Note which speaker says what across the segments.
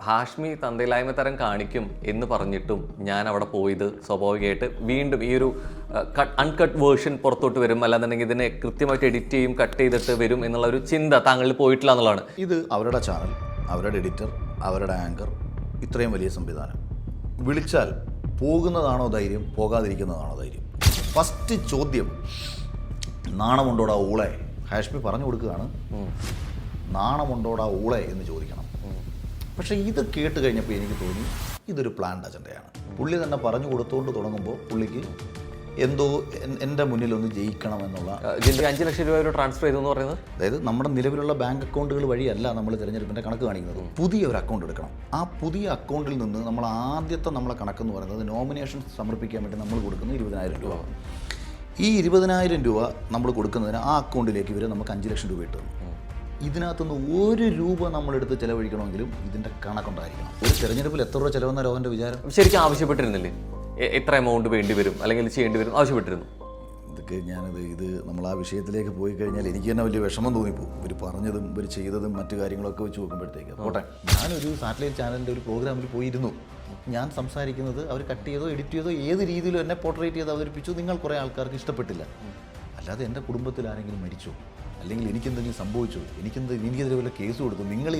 Speaker 1: ഹാഷ്മി തന്തയില്ലായ്മ തരം കാണിക്കും എന്ന് പറഞ്ഞിട്ടും ഞാൻ അവിടെ പോയത് സ്വാഭാവികമായിട്ട് വീണ്ടും ഈ ഒരു അൺകട്ട് വേർഷൻ പുറത്തോട്ട് വരും, അല്ലാന്നുണ്ടെങ്കിൽ ഇതിനെ കൃത്യമായിട്ട് എഡിറ്റ് ചെയ്യും, കട്ട് ചെയ്തിട്ട് വരും എന്നുള്ള ഒരു ചിന്ത താങ്കളിൽ പോയിട്ടില്ല എന്നുള്ളതാണ്.
Speaker 2: ഇത് അവരുടെ ചാനൽ, അവരുടെ എഡിറ്റർ, അവരുടെ ആങ്കർ, ഇത്രയും വലിയ സംവിധാനം വിളിച്ചാൽ പോകുന്നതാണോ ധൈര്യം, പോകാതിരിക്കുന്നതാണോ ധൈര്യം? ഫസ്റ്റ് ചോദ്യം, നാണമുണ്ടോടാ ഊളെ? ഹാഷ്മി പറഞ്ഞു കൊടുക്കുകയാണ്, നാണമുണ്ടോടാ ഊളെ എന്ന് ചോദിക്കണം. പക്ഷേ ഇത് കേട്ട് കഴിഞ്ഞപ്പോൾ എനിക്ക് തോന്നി ഇതൊരു പ്ലാൻഡ് അജണ്ടയാണ്. പുള്ളി തന്നെ പറഞ്ഞു കൊടുത്തുകൊണ്ട് തുടങ്ങുമ്പോൾ പുള്ളിക്ക് എന്തോ എൻ്റെ മുന്നിലൊന്ന് ജയിക്കണം എന്നുള്ള
Speaker 1: 5 ലക്ഷം രൂപ ഒരു ട്രാൻസ്ഫർ ചെയ്തു എന്ന് പറയുന്നത്,
Speaker 2: അതായത് നമ്മുടെ നിലവിലുള്ള ബാങ്ക് അക്കൗണ്ടുകൾ വഴിയല്ല നമ്മൾ തിരഞ്ഞെടുപ്പിൻ്റെ കണക്ക് കാണിക്കുന്നത്. പുതിയ ഒരു അക്കൗണ്ട് എടുക്കണം. ആ പുതിയ അക്കൗണ്ടിൽ നിന്ന് നമ്മൾ ആദ്യത്തെ നമ്മളെ കണക്കെന്ന് പറയുന്നത് നോമിനേഷൻ സമർപ്പിക്കാൻ വേണ്ടി നമ്മൾ കൊടുക്കുന്ന 20,000 രൂപ. ഈ 20,000 രൂപ നമ്മൾ കൊടുക്കുന്നതിന് ആ അക്കൗണ്ടിലേക്ക് ഇവർ നമുക്ക് 5 ലക്ഷം രൂപ ഇട്ടു. ഇതിനകത്തുനിന്ന് 1 രൂപ നമ്മളെടുത്ത് ചിലവഴിക്കണമെങ്കിലും ഇതിൻ്റെ കണക്കുണ്ടായിരിക്കണം. ഒരു തെരഞ്ഞെടുപ്പിൽ എത്ര രൂപ ചിലവെന്ന രോഹൻ്റെ വിചാരം?
Speaker 1: ശരിക്കും ആവശ്യപ്പെട്ടിരുന്നില്ലേ എത്ര എമൗണ്ട് വേണ്ടി വരും അല്ലെങ്കിൽ ചെയ്യേണ്ടി വരും ആവശ്യപ്പെട്ടിരുന്നു?
Speaker 2: ഇതൊക്കെ ഇത് നമ്മൾ ആ വിഷയത്തിലേക്ക് പോയി കഴിഞ്ഞാൽ എനിക്ക് തന്നെ വലിയ വിഷമം തോന്നിപ്പോകും. ഇവർ പറഞ്ഞതും ഇവർ ചെയ്തതും മറ്റു കാര്യങ്ങളൊക്കെ വെച്ച് നോക്കുമ്പോഴത്തേക്ക്. പോട്ടെ, ഞാനൊരു സാറ്റലൈറ്റ് ചാനലിൻ്റെ ഒരു പ്രോഗ്രാമിൽ പോയിരുന്നു. ഞാൻ സംസാരിക്കുന്നത് അവർ കട്ട് ചെയ്തോ എഡിറ്റ് ചെയ്തോ ഏത് രീതിയിലും എന്നെ പോർട്രേറ്റ് ചെയ്ത് അവതരിപ്പിച്ചു. നിങ്ങൾ കുറേ ആൾക്കാർക്ക് ഇഷ്ടപ്പെട്ടില്ല. അല്ലാതെ എൻ്റെ കുടുംബത്തിൽ ആരെങ്കിലും മരിച്ചോ, അല്ലെങ്കിൽ എനിക്കെന്തെങ്കിലും സംഭവിച്ചോ, എനിക്കെതിരെ വല്ല കേസ് കൊടുത്തു, നിങ്ങൾ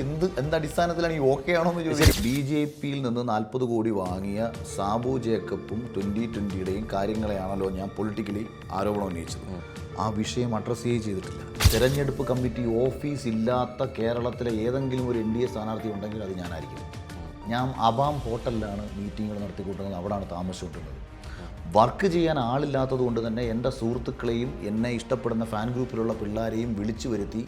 Speaker 2: എന്തടിസ്ഥാനത്തിലാണ് ഈ ഓക്കെ ആണോ എന്ന് ചോദിച്ചാൽ, BJP നിന്ന് 40 കോടി വാങ്ങിയ സാബു ജേക്കബും 2020യുടെയും കാര്യങ്ങളെയാണല്ലോ ഞാൻ പൊളിറ്റിക്കലി ആരോപണം ഉന്നയിച്ചത്. ആ വിഷയം അഡ്രസ്സ് ചെയ്തിട്ടില്ല. തെരഞ്ഞെടുപ്പ് കമ്മിറ്റി ഓഫീസ് ഇല്ലാത്ത കേരളത്തിലെ ഏതെങ്കിലും ഒരു NDA സ്ഥാനാർത്ഥി ഉണ്ടെങ്കിൽ അത് ഞാനായിരിക്കും. ഞാൻ അബാം ഹോട്ടലിലാണ് മീറ്റിങ്ങുകൾ നടത്തിക്കൊണ്ടിരുന്നത്, അവിടെയാണ് താമസിച്ചുകൊണ്ടിരുന്നത്. വർക്ക് ചെയ്യാൻ ആളില്ലാത്തത് കൊണ്ട് തന്നെ എൻ്റെ സുഹൃത്തുക്കളെയും എന്നെ ഇഷ്ടപ്പെടുന്ന ഫാൻ ഗ്രൂപ്പിലുള്ള പിള്ളേരെയും വിളിച്ചു വരുത്തി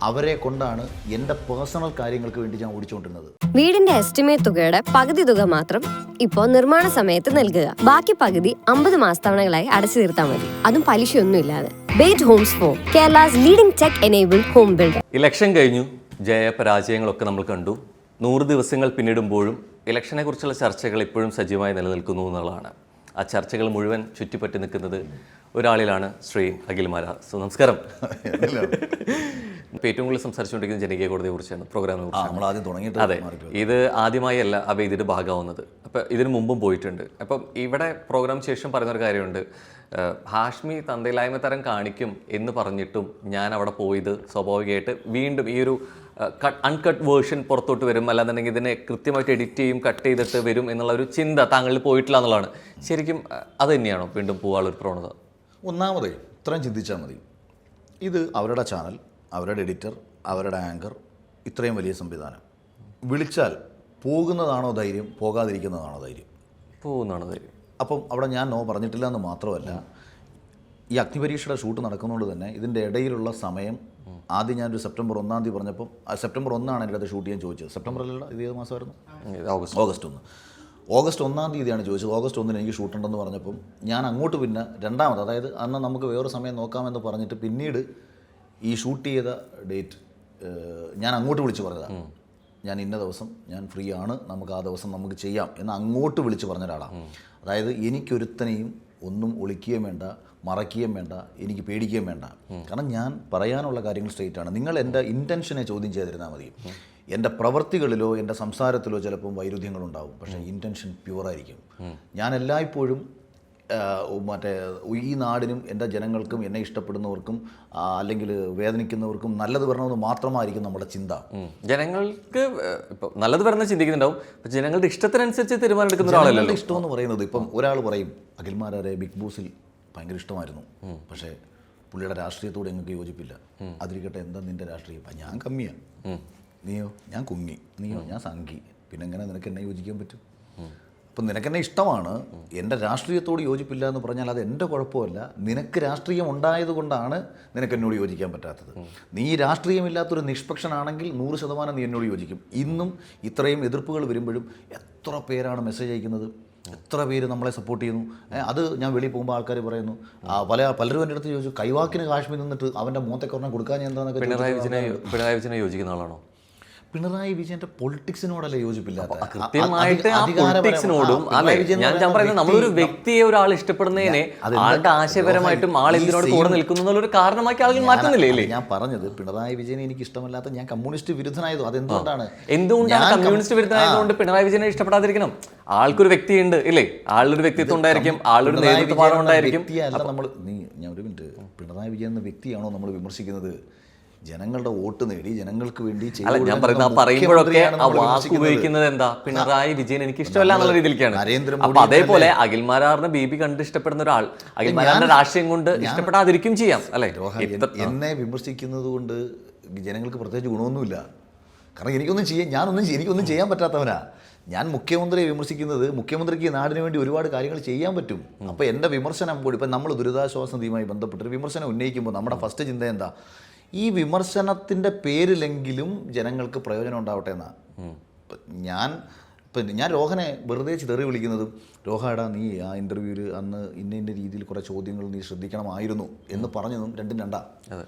Speaker 2: അവരെ കൊണ്ടാണ് എൻ്റെ പേഴ്സണൽ കാര്യങ്ങൾക്ക് വേണ്ടി ഞാൻ ഓടിച്ചുകൊണ്ടിരുന്നത്.
Speaker 3: വീടിന്റെ എസ്റ്റിമേറ്റ് തുകയുടെ പകുതി തുക മാത്രം ഇപ്പോൾ നിർമ്മാണ സമയത്ത് നൽകുക. ബാക്കി പകുതി 50 മാസത്തവണകളായി അടച്ചു തീർത്താൽ മതി, അതും പലിശയൊന്നുമില്ലാതെ. Bate Homes for Kerala's leading tech enabled home builder.
Speaker 1: Election കഴിഞ്ഞു, ജയപരാജയങ്ങളൊക്കെ നമ്മൾ കണ്ടു. 100 ദിവസങ്ങൾ പിന്നിടുമ്പോഴും ഇലക്ഷനെ കുറിച്ചുള്ള ചർച്ചകൾ ഇപ്പോഴും സജീവമായി നിലനിൽക്കുന്നു എന്നുള്ളതാണ്. ആ ചർച്ചകൾ മുഴുവൻ ചുറ്റിപ്പറ്റി നിൽക്കുന്നത് ഒരാളിലാണ്, ശ്രീ അഖിൽ മാരാർ. നമസ്കാരം. ഇപ്പോൾ ഏറ്റവും കൂടുതൽ സംസാരിച്ചുകൊണ്ടിരിക്കുന്നത് ജനകീയ കോടതിയെ കുറിച്ചാണ്, പ്രോഗ്രാമിനെ കുറിച്ചാണ്. അതെ, ഇത് ആദ്യമായല്ല ആ വേദിയുടെ ഭാഗമാവുന്നത്. അപ്പോൾ ഇതിനു മുമ്പും പോയിട്ടുണ്ട്. അപ്പം ഇവിടെ പ്രോഗ്രാം ശേഷം പറയുന്നൊരു കാര്യമുണ്ട്, ഹാഷ്മി തന്തയില്ലായ്മ തരം കാണിക്കും എന്ന് പറഞ്ഞിട്ടും ഞാൻ അവിടെ പോയത് സ്വാഭാവികമായിട്ട് വീണ്ടും ഈ ഒരു അൺകട്ട് വേർഷൻ പുറത്തോട്ട് വരും, അല്ലാന്നുണ്ടെങ്കിൽ ഇതിനെ കൃത്യമായിട്ട് എഡിറ്റ് ചെയ്യും, കട്ട് ചെയ്തിട്ട് വരും എന്നുള്ള ഒരു ചിന്ത താങ്കളിൽ പോയിട്ടില്ല എന്നുള്ളതാണ്. ശരിക്കും അത് തന്നെയാണോ വീണ്ടും പോകാനുള്ളൊരു പ്രവണത?
Speaker 2: ഒന്നാമതേ ഇത്രയും ചിന്തിച്ചാൽ മതി. ഇത് അവരുടെ ചാനൽ, അവരുടെ എഡിറ്റർ, അവരുടെ ആങ്കർ, ഇത്രയും വലിയ സംവിധാനം വിളിച്ചാൽ പോകുന്നതാണോ ധൈര്യം, പോകാതിരിക്കുന്നതാണോ ധൈര്യം?
Speaker 1: പോകുന്നതാണോ ധൈര്യം.
Speaker 2: അപ്പം അവിടെ ഞാൻ നോ പറഞ്ഞിട്ടില്ല എന്ന് മാത്രമല്ല, ഈ അഗ്നിപരീക്ഷയുടെ ഷൂട്ട് നടക്കുന്നതുകൊണ്ട് തന്നെ ഇതിൻ്റെ ഇടയിലുള്ള സമയം ആദ്യം ഞാനൊരു സെപ്റ്റംബർ 1 പറഞ്ഞപ്പം സെപ്റ്റംബർ 1 എൻ്റെ അടുത്ത് ഷൂട്ട് ചെയ്യാൻ ചോദിച്ചത്. സെപ്റ്റംബറിലുള്ള ഇത് ഏത് മാസമായിരുന്നു? ഓഗസ്റ്റ് 1. ഓഗസ്റ്റ് 1 ചോദിച്ചത്. ഓഗസ്റ്റ് 1 എനിക്ക് ഷൂട്ടുണ്ടെന്ന് പറഞ്ഞപ്പം ഞാൻ അങ്ങോട്ട് പിന്നെ രണ്ടാമത്, അതായത് അന്ന് നമുക്ക് വേറൊരു സമയം നോക്കാമെന്ന് പറഞ്ഞിട്ട് പിന്നീട് ഈ ഷൂട്ട് ചെയ്ത ഡേറ്റ് ഞാൻ അങ്ങോട്ട് വിളിച്ച് പറഞ്ഞതാണ്. ഞാൻ ഇന്ന ദിവസം ഞാൻ ഫ്രീ ആണ്, നമുക്ക് ആ ദിവസം നമുക്ക് ചെയ്യാം എന്ന് അങ്ങോട്ട് വിളിച്ച് പറഞ്ഞ ഒരാളാണ്. അതായത് എനിക്കൊരുത്തനെയും ഒന്നും ഒളിക്കുകയും വേണ്ട, മറയ്ക്കുകയും വേണ്ട, എനിക്ക് പേടിക്കുകയും വേണ്ട. കാരണം ഞാൻ പറയാനുള്ള കാര്യങ്ങൾ സ്ട്രെയിറ്റ് ആണ്. നിങ്ങൾ എൻ്റെ ഇൻറ്റൻഷനെ ചോദ്യം ചെയ്തിരുന്നാൽ മതി. എൻ്റെ പ്രവൃത്തികളിലോ എൻ്റെ സംസാരത്തിലോ ചിലപ്പം വൈരുദ്ധ്യങ്ങളുണ്ടാവും, പക്ഷേ ഇൻറ്റൻഷൻ പ്യുവറായിരിക്കും. ഞാൻ എല്ലായ്പ്പോഴും ഈ നാടിനും എൻ്റെ ജനങ്ങൾക്കും എന്നെ ഇഷ്ടപ്പെടുന്നവർക്കും അല്ലെങ്കിൽ വേദനിക്കുന്നവർക്കും നല്ലത് വരണമെന്ന് മാത്രമായിരിക്കും നമ്മുടെ ചിന്ത.
Speaker 1: ജനങ്ങൾക്ക് ഇപ്പോൾ നല്ലത് വരുന്ന ചിന്തിക്കുന്നുണ്ടാവും, ജനങ്ങളുടെ ഇഷ്ടത്തിനനുസരിച്ച് തീരുമാനമെടുക്കുന്ന ഒരാളല്ല.
Speaker 2: ഇഷ്ടമെന്ന് പറയുന്നത്, ഇപ്പം ഒരാൾ പറയും അഖിൽ മാരാരെ ബിഗ് ബോസിൽ ഭയങ്കര ഇഷ്ടമായിരുന്നു, പക്ഷേ പുള്ളിയുടെ രാഷ്ട്രീയത്തോട് ഞങ്ങൾക്ക് യോജിപ്പില്ല. അതിരിക്കട്ടെ, എന്താ നിൻ്റെ രാഷ്ട്രീയം? ഞാൻ കമ്മിയാണ്, നീയോ? ഞാൻ കുങ്ങി, നീയോ? ഞാൻ സംഘി. പിന്നെ എങ്ങനെ നിനക്ക് എന്നെ യോജിക്കാൻ പറ്റും? അപ്പം നിനക്കെന്നെ ഇഷ്ടമാണ്, എൻ്റെ രാഷ്ട്രീയത്തോട് യോജിപ്പില്ല എന്ന് പറഞ്ഞാൽ അത് എൻ്റെ കുഴപ്പമല്ല. നിനക്ക് രാഷ്ട്രീയം ഉണ്ടായതുകൊണ്ടാണ് നിനക്ക് എന്നോട് യോജിക്കാൻ പറ്റാത്തത്. നീ രാഷ്ട്രീയമില്ലാത്തൊരു നിഷ്പക്ഷനാണെങ്കിൽ 100% നീ എന്നോട് യോജിക്കും. ഇന്നും ഇത്രയും എതിർപ്പുകൾ വരുമ്പോഴും എത്ര പേരാണ് മെസ്സേജ് അയക്കുന്നത്, എത്ര പേര് നമ്മളെ സപ്പോർട്ട് ചെയ്യുന്നു. അത് ഞാൻ വെളിയിൽ പോകുമ്പോൾ ആൾക്കാർ പറയുന്നു, പലരും എൻ്റെ അടുത്ത് ചോദിച്ചു, കൈവാക്കിന് കാശ്മീർ നിന്നിട്ട് അവൻ്റെ മുഖത്തേക്ക് ഒരെണ്ണം കൊടുക്കാൻ എന്താണെന്നൊക്കെ.
Speaker 1: പിണറായി വിജയനെ യോജിക്കുന്ന ആളാണോ?
Speaker 2: പിണറായി വിജയന്റെ പൊളിറ്റിക്സിനോടല്ലേ യോജിപ്പില്ലാത്ത
Speaker 1: കൃത്യമായിട്ട് ആ പൊളിറ്റിക്സിനോടും അല്ലെ ഞാൻ പറയുന്നത് നമ്മളൊരു വ്യക്തിയെ ഒരാൾ ഇഷ്ടപ്പെടുന്നതിനെ ആളുടെ ആശയപരമായിട്ടും ആൾ എന്തിനോട് കൂടെ നിൽക്കുന്നു എന്നുള്ളൊരു കാരണമാക്കി ആളുകൾ മാറ്റുന്നില്ലേ?
Speaker 2: ഞാൻ പറഞ്ഞത് പിണറായി വിജയനെ എനിക്ക് ഇഷ്ടമല്ലാത്ത, ഞാൻ കമ്മ്യൂണിസ്റ്റ് വിരുദ്ധനായതോ അതെന്തുകൊണ്ടാണ്
Speaker 1: കമ്മ്യൂണിസ്റ്റ് വിരുദ്ധനായതുകൊണ്ട് പിണറായി വിജയനെ ഇഷ്ടപ്പെടാതിരിക്കണം? ആൾക്കൊരു വ്യക്തിയുണ്ട് ഇല്ലേ, ആളൊരു വ്യക്തിത്വം ഉണ്ടായിരിക്കും, ആളൊരു നേതൃത്വം ഉണ്ടായിരിക്കും.
Speaker 2: ഞാൻ ഒരു മിനിറ്റ്, പിണറായി വിജയൻ എന്ന വ്യക്തിയാണോ നമ്മൾ വിമർശിക്കുന്നത്? ജനങ്ങളുടെ വോട്ട് നേടി ജനങ്ങൾക്ക് വേണ്ടി
Speaker 1: ഞാൻ പറയുമ്പോഴൊക്കെ ആ വാക്ക് ഉപയോഗിക്കുന്നത് എന്താ, പിണറായി വിജയൻ എനിക്ക് ഇഷ്ടമല്ല എന്നുള്ള രീതിയിലേക്കാണ്. അപ്പൊ അതേപോലെ അഖിൽമാരാറിനെ ബീബി കണ്ട് ഇഷ്ടപ്പെടുന്ന ഒരാൾ അഖിൽമാരാറിന്റെ രാഷ്ട്രീയം കൊണ്ട് ഇഷ്ടപ്പെടാതിരിക്കും ചെയ്യാം അല്ലെ.
Speaker 2: എന്നെ വിമർശിക്കുന്നത് കൊണ്ട് ജനങ്ങൾക്ക് പ്രത്യേകിച്ച് ഗുണമൊന്നുമില്ല. കാരണം എനിക്കൊന്നും ചെയ്യാൻ പറ്റാത്തവനാ. ഞാൻ മുഖ്യമന്ത്രിയെ വിമർശിക്കുന്നത്, മുഖ്യമന്ത്രിക്ക് നാടിന് വേണ്ടി ഒരുപാട് കാര്യങ്ങൾ ചെയ്യാൻ പറ്റും. അപ്പോൾ എൻ്റെ വിമർശനം കൂടി, ഇപ്പം നമ്മൾ ദുരിതാശ്വാസ നിധിയുമായി ബന്ധപ്പെട്ടൊരു വിമർശനം ഉന്നയിക്കുമ്പോൾ നമ്മുടെ ഫസ്റ്റ് ചിന്ത എന്താ, ഈ വിമർശനത്തിൻ്റെ പേരിലെങ്കിലും ജനങ്ങൾക്ക് പ്രയോജനം ഉണ്ടാവട്ടെ എന്നാണ്. ഞാൻ രോഹനെ വെറുതെ തെറി വിളിക്കുന്നതും, രോഹടാ നീ ആ ഇൻ്റർവ്യൂവിൽ അന്ന് ഇന്ന രീതിയിൽ കുറേ ചോദ്യങ്ങൾ നീ ശ്രദ്ധിക്കണമായിരുന്നു എന്ന് പറഞ്ഞതും രണ്ടും രണ്ടാ.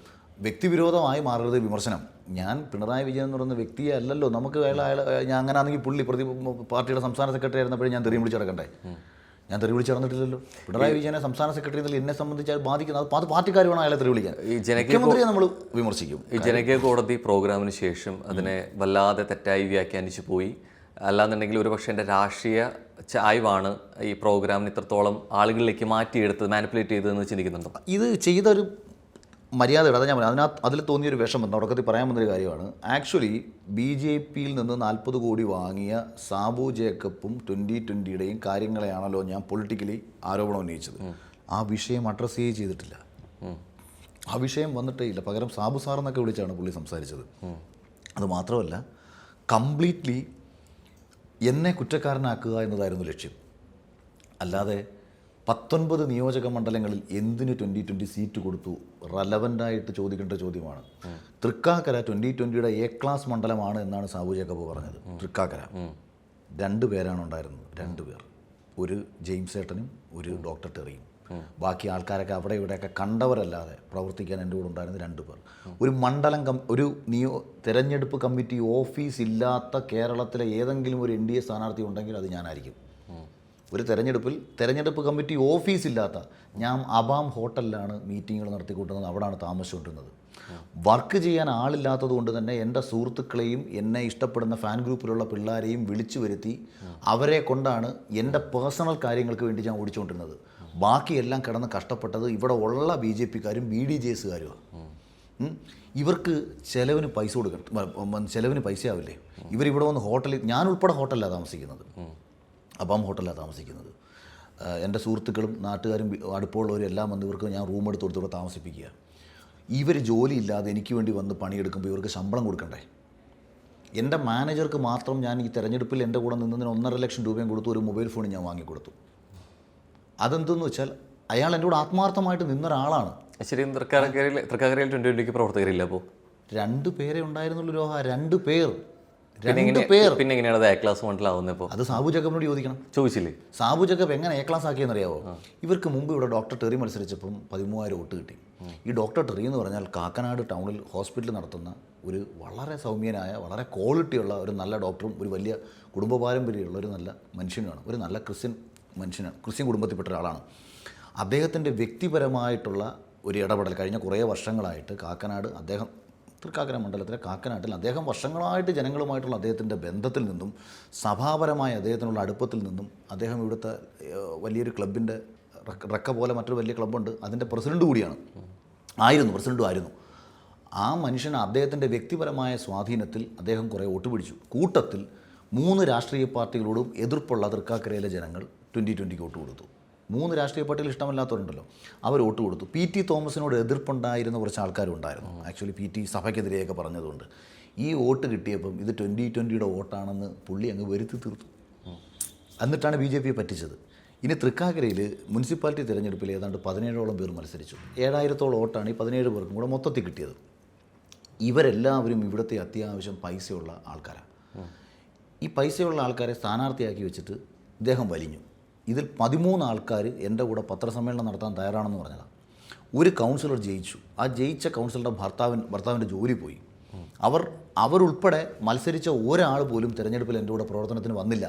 Speaker 2: വ്യക്തിവിരോധമായി മാറരുത് വിമർശനം. ഞാൻ പിണറായി വിജയൻ എന്ന് പറയുന്ന വ്യക്തിയെ അല്ലല്ലോ, നമുക്ക് ഞാൻ അങ്ങനെ ആണെങ്കിൽ പുള്ളി പാർട്ടിയുടെ സംസ്ഥാന സെക്രട്ടറി ആയിരുന്നപ്പോഴും ഞാൻ തെറി വിളിച്ച് നടക്കണ്ടേ? ഞാൻ തെറി വിളിച്ച് നടന്നിട്ടില്ലല്ലോ. പിണറായി വിജയനെ സംസ്ഥാന സെക്രട്ടറി എന്നതിൽ എന്നെ സംബന്ധിച്ച് ബാധിക്കുന്നത് അത് പാർട്ടിക്കാർ വേണം അയാളെ തെറി വിളിക്കാൻ. മുഖ്യമന്ത്രിയെ നമ്മൾ വിമർശിക്കും.
Speaker 1: ഈ ജനകീയ കോടതി പ്രോഗ്രാമിന് ശേഷം അതിനെ വല്ലാതെ തെറ്റായി വ്യാഖ്യാനിച്ചു പോയി. അല്ലാന്നുണ്ടെങ്കിൽ ഒരുപക്ഷെ എൻ്റെ രാഷ്ട്രീയ ചായ്വാണ് ഈ പ്രോഗ്രാമിന് ഇത്രത്തോളം ആളുകളിലേക്ക് മാറ്റിയെടുത്തത്, മാനിപ്പുലേറ്റ് ചെയ്തതെന്ന് ചിന്തിക്കുന്നുണ്ടോ?
Speaker 2: ഇത് ചെയ്തൊരു മര്യാദയുടെ, അതാ ഞാൻ പറഞ്ഞത്, അതിൽ തോന്നിയൊരു വിഷമം തുടക്കത്തിൽ പറയാൻ വന്നൊരു കാര്യമാണ്. ആക്ച്വലി BJPയിൽ നിന്ന് 40 കോടി വാങ്ങിയ സാബു ജേക്കബും 2020യുടെയും കാര്യങ്ങളെയാണല്ലോ ഞാൻ പൊളിറ്റിക്കലി ആരോപണം ഉന്നയിച്ചത്. ആ വിഷയം അഡ്രസ്സ് ചെയ്തിട്ടില്ല. ആ വിഷയം വന്നിട്ടേ ഇല്ല. പകരം സാബു സാറെന്നൊക്കെ വിളിച്ചാണ് പുള്ളി സംസാരിച്ചത്. അതുമാത്രമല്ല, കംപ്ലീറ്റ്ലി എന്നെ കുറ്റക്കാരനാക്കുക എന്നതായിരുന്നു ലക്ഷ്യം. അല്ലാതെ 19 നിയോജക മണ്ഡലങ്ങളിൽ എന്തിന് 2020 സീറ്റ് കൊടുത്തു, റെലവൻ്റായിട്ട് ചോദിക്കേണ്ട ചോദ്യമാണ്. തൃക്കാക്കര 2020യുടെ A ക്ലാസ് മണ്ഡലമാണ് എന്നാണ് സാബു ജേക്കബ് പറഞ്ഞത്. തൃക്കാക്കര 2 പേരാണ് ഉണ്ടായിരുന്നത്, 2 പേർ. ഒരു ജെയിംസ് ഏട്ടനും ഒരു ഡോക്ടർ ടെറിയും. ബാക്കി ആൾക്കാരൊക്കെ അവിടെ ഇവിടെയൊക്കെ കണ്ടവരല്ലാതെ പ്രവർത്തിക്കാൻ എൻ്റെ കൂടെ ഉണ്ടായിരുന്ന 2 പേർ. ഒരു മണ്ഡലം തെരഞ്ഞെടുപ്പ് കമ്മിറ്റി ഓഫീസ് ഇല്ലാത്ത കേരളത്തിലെ ഏതെങ്കിലും ഒരു NDA സ്ഥാനാർത്ഥി ഉണ്ടെങ്കിൽ അത് ഞാനായിരിക്കും. ഒരു തെരഞ്ഞെടുപ്പ് കമ്മിറ്റി ഓഫീസില്ലാത്ത, ഞാൻ അബാം ഹോട്ടലിലാണ് മീറ്റിങ്ങുകൾ നടത്തിക്കൊണ്ടിരുന്നത്, അവിടെയാണ് താമസിച്ചുകൊണ്ടിരുന്നത്. വർക്ക് ചെയ്യാൻ ആളില്ലാത്തത് കൊണ്ട് തന്നെ എൻ്റെ സുഹൃത്തുക്കളെയും എന്നെ ഇഷ്ടപ്പെടുന്ന ഫാൻ ഗ്രൂപ്പിലുള്ള പിള്ളേരെയും വിളിച്ചു വരുത്തി അവരെ കൊണ്ടാണ് എൻ്റെ പേഴ്സണൽ കാര്യങ്ങൾക്ക് വേണ്ടി ഞാൻ ഓടിച്ചുകൊണ്ടിരുന്നത്. ബാക്കിയെല്ലാം കിടന്ന് കഷ്ടപ്പെട്ടത് ഇവിടെ ഉള്ള BJPക്കാരും BDJSകാരുമാണ്. ഇവർക്ക് ചിലവിന് പൈസ കൊടുക്കണം, ചിലവിന് പൈസ ആവില്ലേ? ഇവരിവിടെ വന്ന് ഹോട്ടലിൽ, ഞാൻ ഉൾപ്പെടെ ഹോട്ടലിലാണ് താമസിക്കുന്നത്, അബാം ഹോട്ടലിലാണ് താമസിക്കുന്നത്. എൻ്റെ സുഹൃത്തുക്കളും നാട്ടുകാരും അടുപ്പമുള്ളവരും എല്ലാം വന്ന് ഇവർക്ക് ഞാൻ റൂം എടുത്ത് കൊടുത്ത് ഇവിടെ താമസിപ്പിക്കുക. ഇവർ ജോലിയില്ലാതെ എനിക്ക് വേണ്ടി വന്ന് പണിയെടുക്കുമ്പോൾ ഇവർക്ക് ശമ്പളം കൊടുക്കണ്ടേ? എൻ്റെ മാനേജർക്ക് മാത്രം ഞാൻ ഈ തെരഞ്ഞെടുപ്പിൽ എൻ്റെ കൂടെ നിന്നതിന് 1.5 ലക്ഷം രൂപയും കൊടുത്തു, ഒരു മൊബൈൽ ഫോൺ ഞാൻ വാങ്ങിക്കൊടുത്തു. അതെന്തെന്ന് വെച്ചാൽ അയാൾ എൻ്റെ കൂടെ ആത്മാർത്ഥമായിട്ട് നിന്നൊരാളാണ്.
Speaker 1: ശരിക്കും തൃക്കാക്കരയിൽ 2020 പ്രവർത്തകരില്ല. അപ്പോൾ
Speaker 2: 2 പേരെ ഉണ്ടായിരുന്നുള്ളൂ രോഹ, 2 പേർ.
Speaker 1: പിന്നെ എങ്ങനെയാണ് A ക്ലാസ് മണ്ഡലമാവുന്നത്? ഇപ്പോൾ അത്
Speaker 2: സാബു ജേക്കബിനോട് ചോദിക്കണം.
Speaker 1: ചോദിച്ചില്ലേ?
Speaker 2: സാബു ജേക്കബ് എങ്ങനെ A ക്ലാസ് ആക്കിയെന്നറിയാവോ? ഇവർക്ക് മുമ്പ് ഇവിടെ ഡോക്ടർ ടെറി മത്സരിച്ചപ്പം 13,000 വോട്ട് കിട്ടി. ഈ ഡോക്ടർ ടെറി എന്ന് പറഞ്ഞാൽ കാക്കനാട് ടൗണിൽ ഹോസ്പിറ്റൽ നടത്തുന്ന ഒരു വളരെ സൗമ്യനായ, വളരെ ക്വാളിറ്റിയുള്ള ഒരു നല്ല ഡോക്ടറും ഒരു വലിയ കുടുംബ പാരമ്പര്യമുള്ള ഒരു നല്ല മനുഷ്യനുമാണ്. ഒരു നല്ല ക്രിസ്ത്യൻ മനുഷ്യനാണ്, ക്രിസ്ത്യൻ കുടുംബത്തിൽപ്പെട്ട ഒരാളാണ്. അദ്ദേഹത്തിൻ്റെ വ്യക്തിപരമായിട്ടുള്ള ഒരു ഇടപെടൽ കഴിഞ്ഞ കുറേ വർഷങ്ങളായിട്ട് തൃക്കാക്കര മണ്ഡലത്തിലെ കാക്കനാട്ടിൽ അദ്ദേഹം വർഷങ്ങളായിട്ട് ജനങ്ങളുമായിട്ടുള്ള അദ്ദേഹത്തിൻ്റെ ബന്ധത്തിൽ നിന്നും സഭാപരമായ അദ്ദേഹത്തിനുള്ള അടുപ്പത്തിൽ നിന്നും അദ്ദേഹം ഇവിടുത്തെ വലിയൊരു ക്ലബിൻ്റെ റക്ക പോലെ മറ്റൊരു വലിയ ക്ലബ്ബുണ്ട്, അതിൻ്റെ പ്രസിഡൻ്റ് കൂടിയാണ്, പ്രസിഡൻറ്റും ആയിരുന്നു. ആ മനുഷ്യന് അദ്ദേഹത്തിൻ്റെ വ്യക്തിപരമായ സ്വാധീനത്തിൽ അദ്ദേഹം കുറേ വോട്ട് പിടിച്ചു. കൂട്ടത്തിൽ 3 രാഷ്ട്രീയ പാർട്ടികളോടും എതിർപ്പുള്ള തൃക്കാക്കരയിലെ ജനങ്ങൾ 2020 വോട്ട് കൊടുത്തു. 3 രാഷ്ട്രീയ പാർട്ടികൾ ഇഷ്ടമല്ലാത്തവരുണ്ടല്ലോ, അവർ വോട്ട് കൊടുത്തു. PT തോമസിനോട് എതിർപ്പുണ്ടായിരുന്ന കുറച്ച് ആൾക്കാരുണ്ടായിരുന്നു. ആക്ച്വലി PT സഭയ്ക്കെതിരെയൊക്കെ പറഞ്ഞതുകൊണ്ട് ഈ വോട്ട് കിട്ടിയപ്പം ഇത് 2020യുടെ വോട്ടാണെന്ന് പുള്ളി അങ്ങ് വരുത്തി തീർത്തു. എന്നിട്ടാണ് BJPയെ പറ്റിച്ചത്. ഇനി തൃക്കാക്കരയിൽ മുനിസിപ്പാലിറ്റി തിരഞ്ഞെടുപ്പിൽ ഏതാണ്ട് 17ഓളം പേർ മത്സരിച്ചു. 7,000ഓളം വോട്ടാണ് ഈ 17 പേർക്കും കൂടെ മൊത്തത്തിൽ കിട്ടിയത്. ഇവരെല്ലാവരും ഇവിടുത്തെ അത്യാവശ്യം പൈസയുള്ള ആൾക്കാരാണ്. ഈ പൈസയുള്ള ആൾക്കാരെ സ്ഥാനാർത്ഥിയാക്കി വെച്ചിട്ട് ഇദ്ദേഹം വലിഞ്ഞു. ഇതിൽ 13 ആൾക്കാർ എൻ്റെ കൂടെ പത്രസമ്മേളനം നടത്താൻ തയ്യാറാണെന്ന് പറഞ്ഞതാണ്. ഒരു കൗൺസിലർ ജയിച്ചു. ആ ജയിച്ച കൗൺസിലറുടെ ഭർത്താവിൻ്റെ ജോലി പോയി. അവർ അവരുൾപ്പെടെ മത്സരിച്ച ഒരാൾ പോലും തിരഞ്ഞെടുപ്പിൽ എൻ്റെ കൂടെ പ്രവർത്തനത്തിന് വന്നില്ല.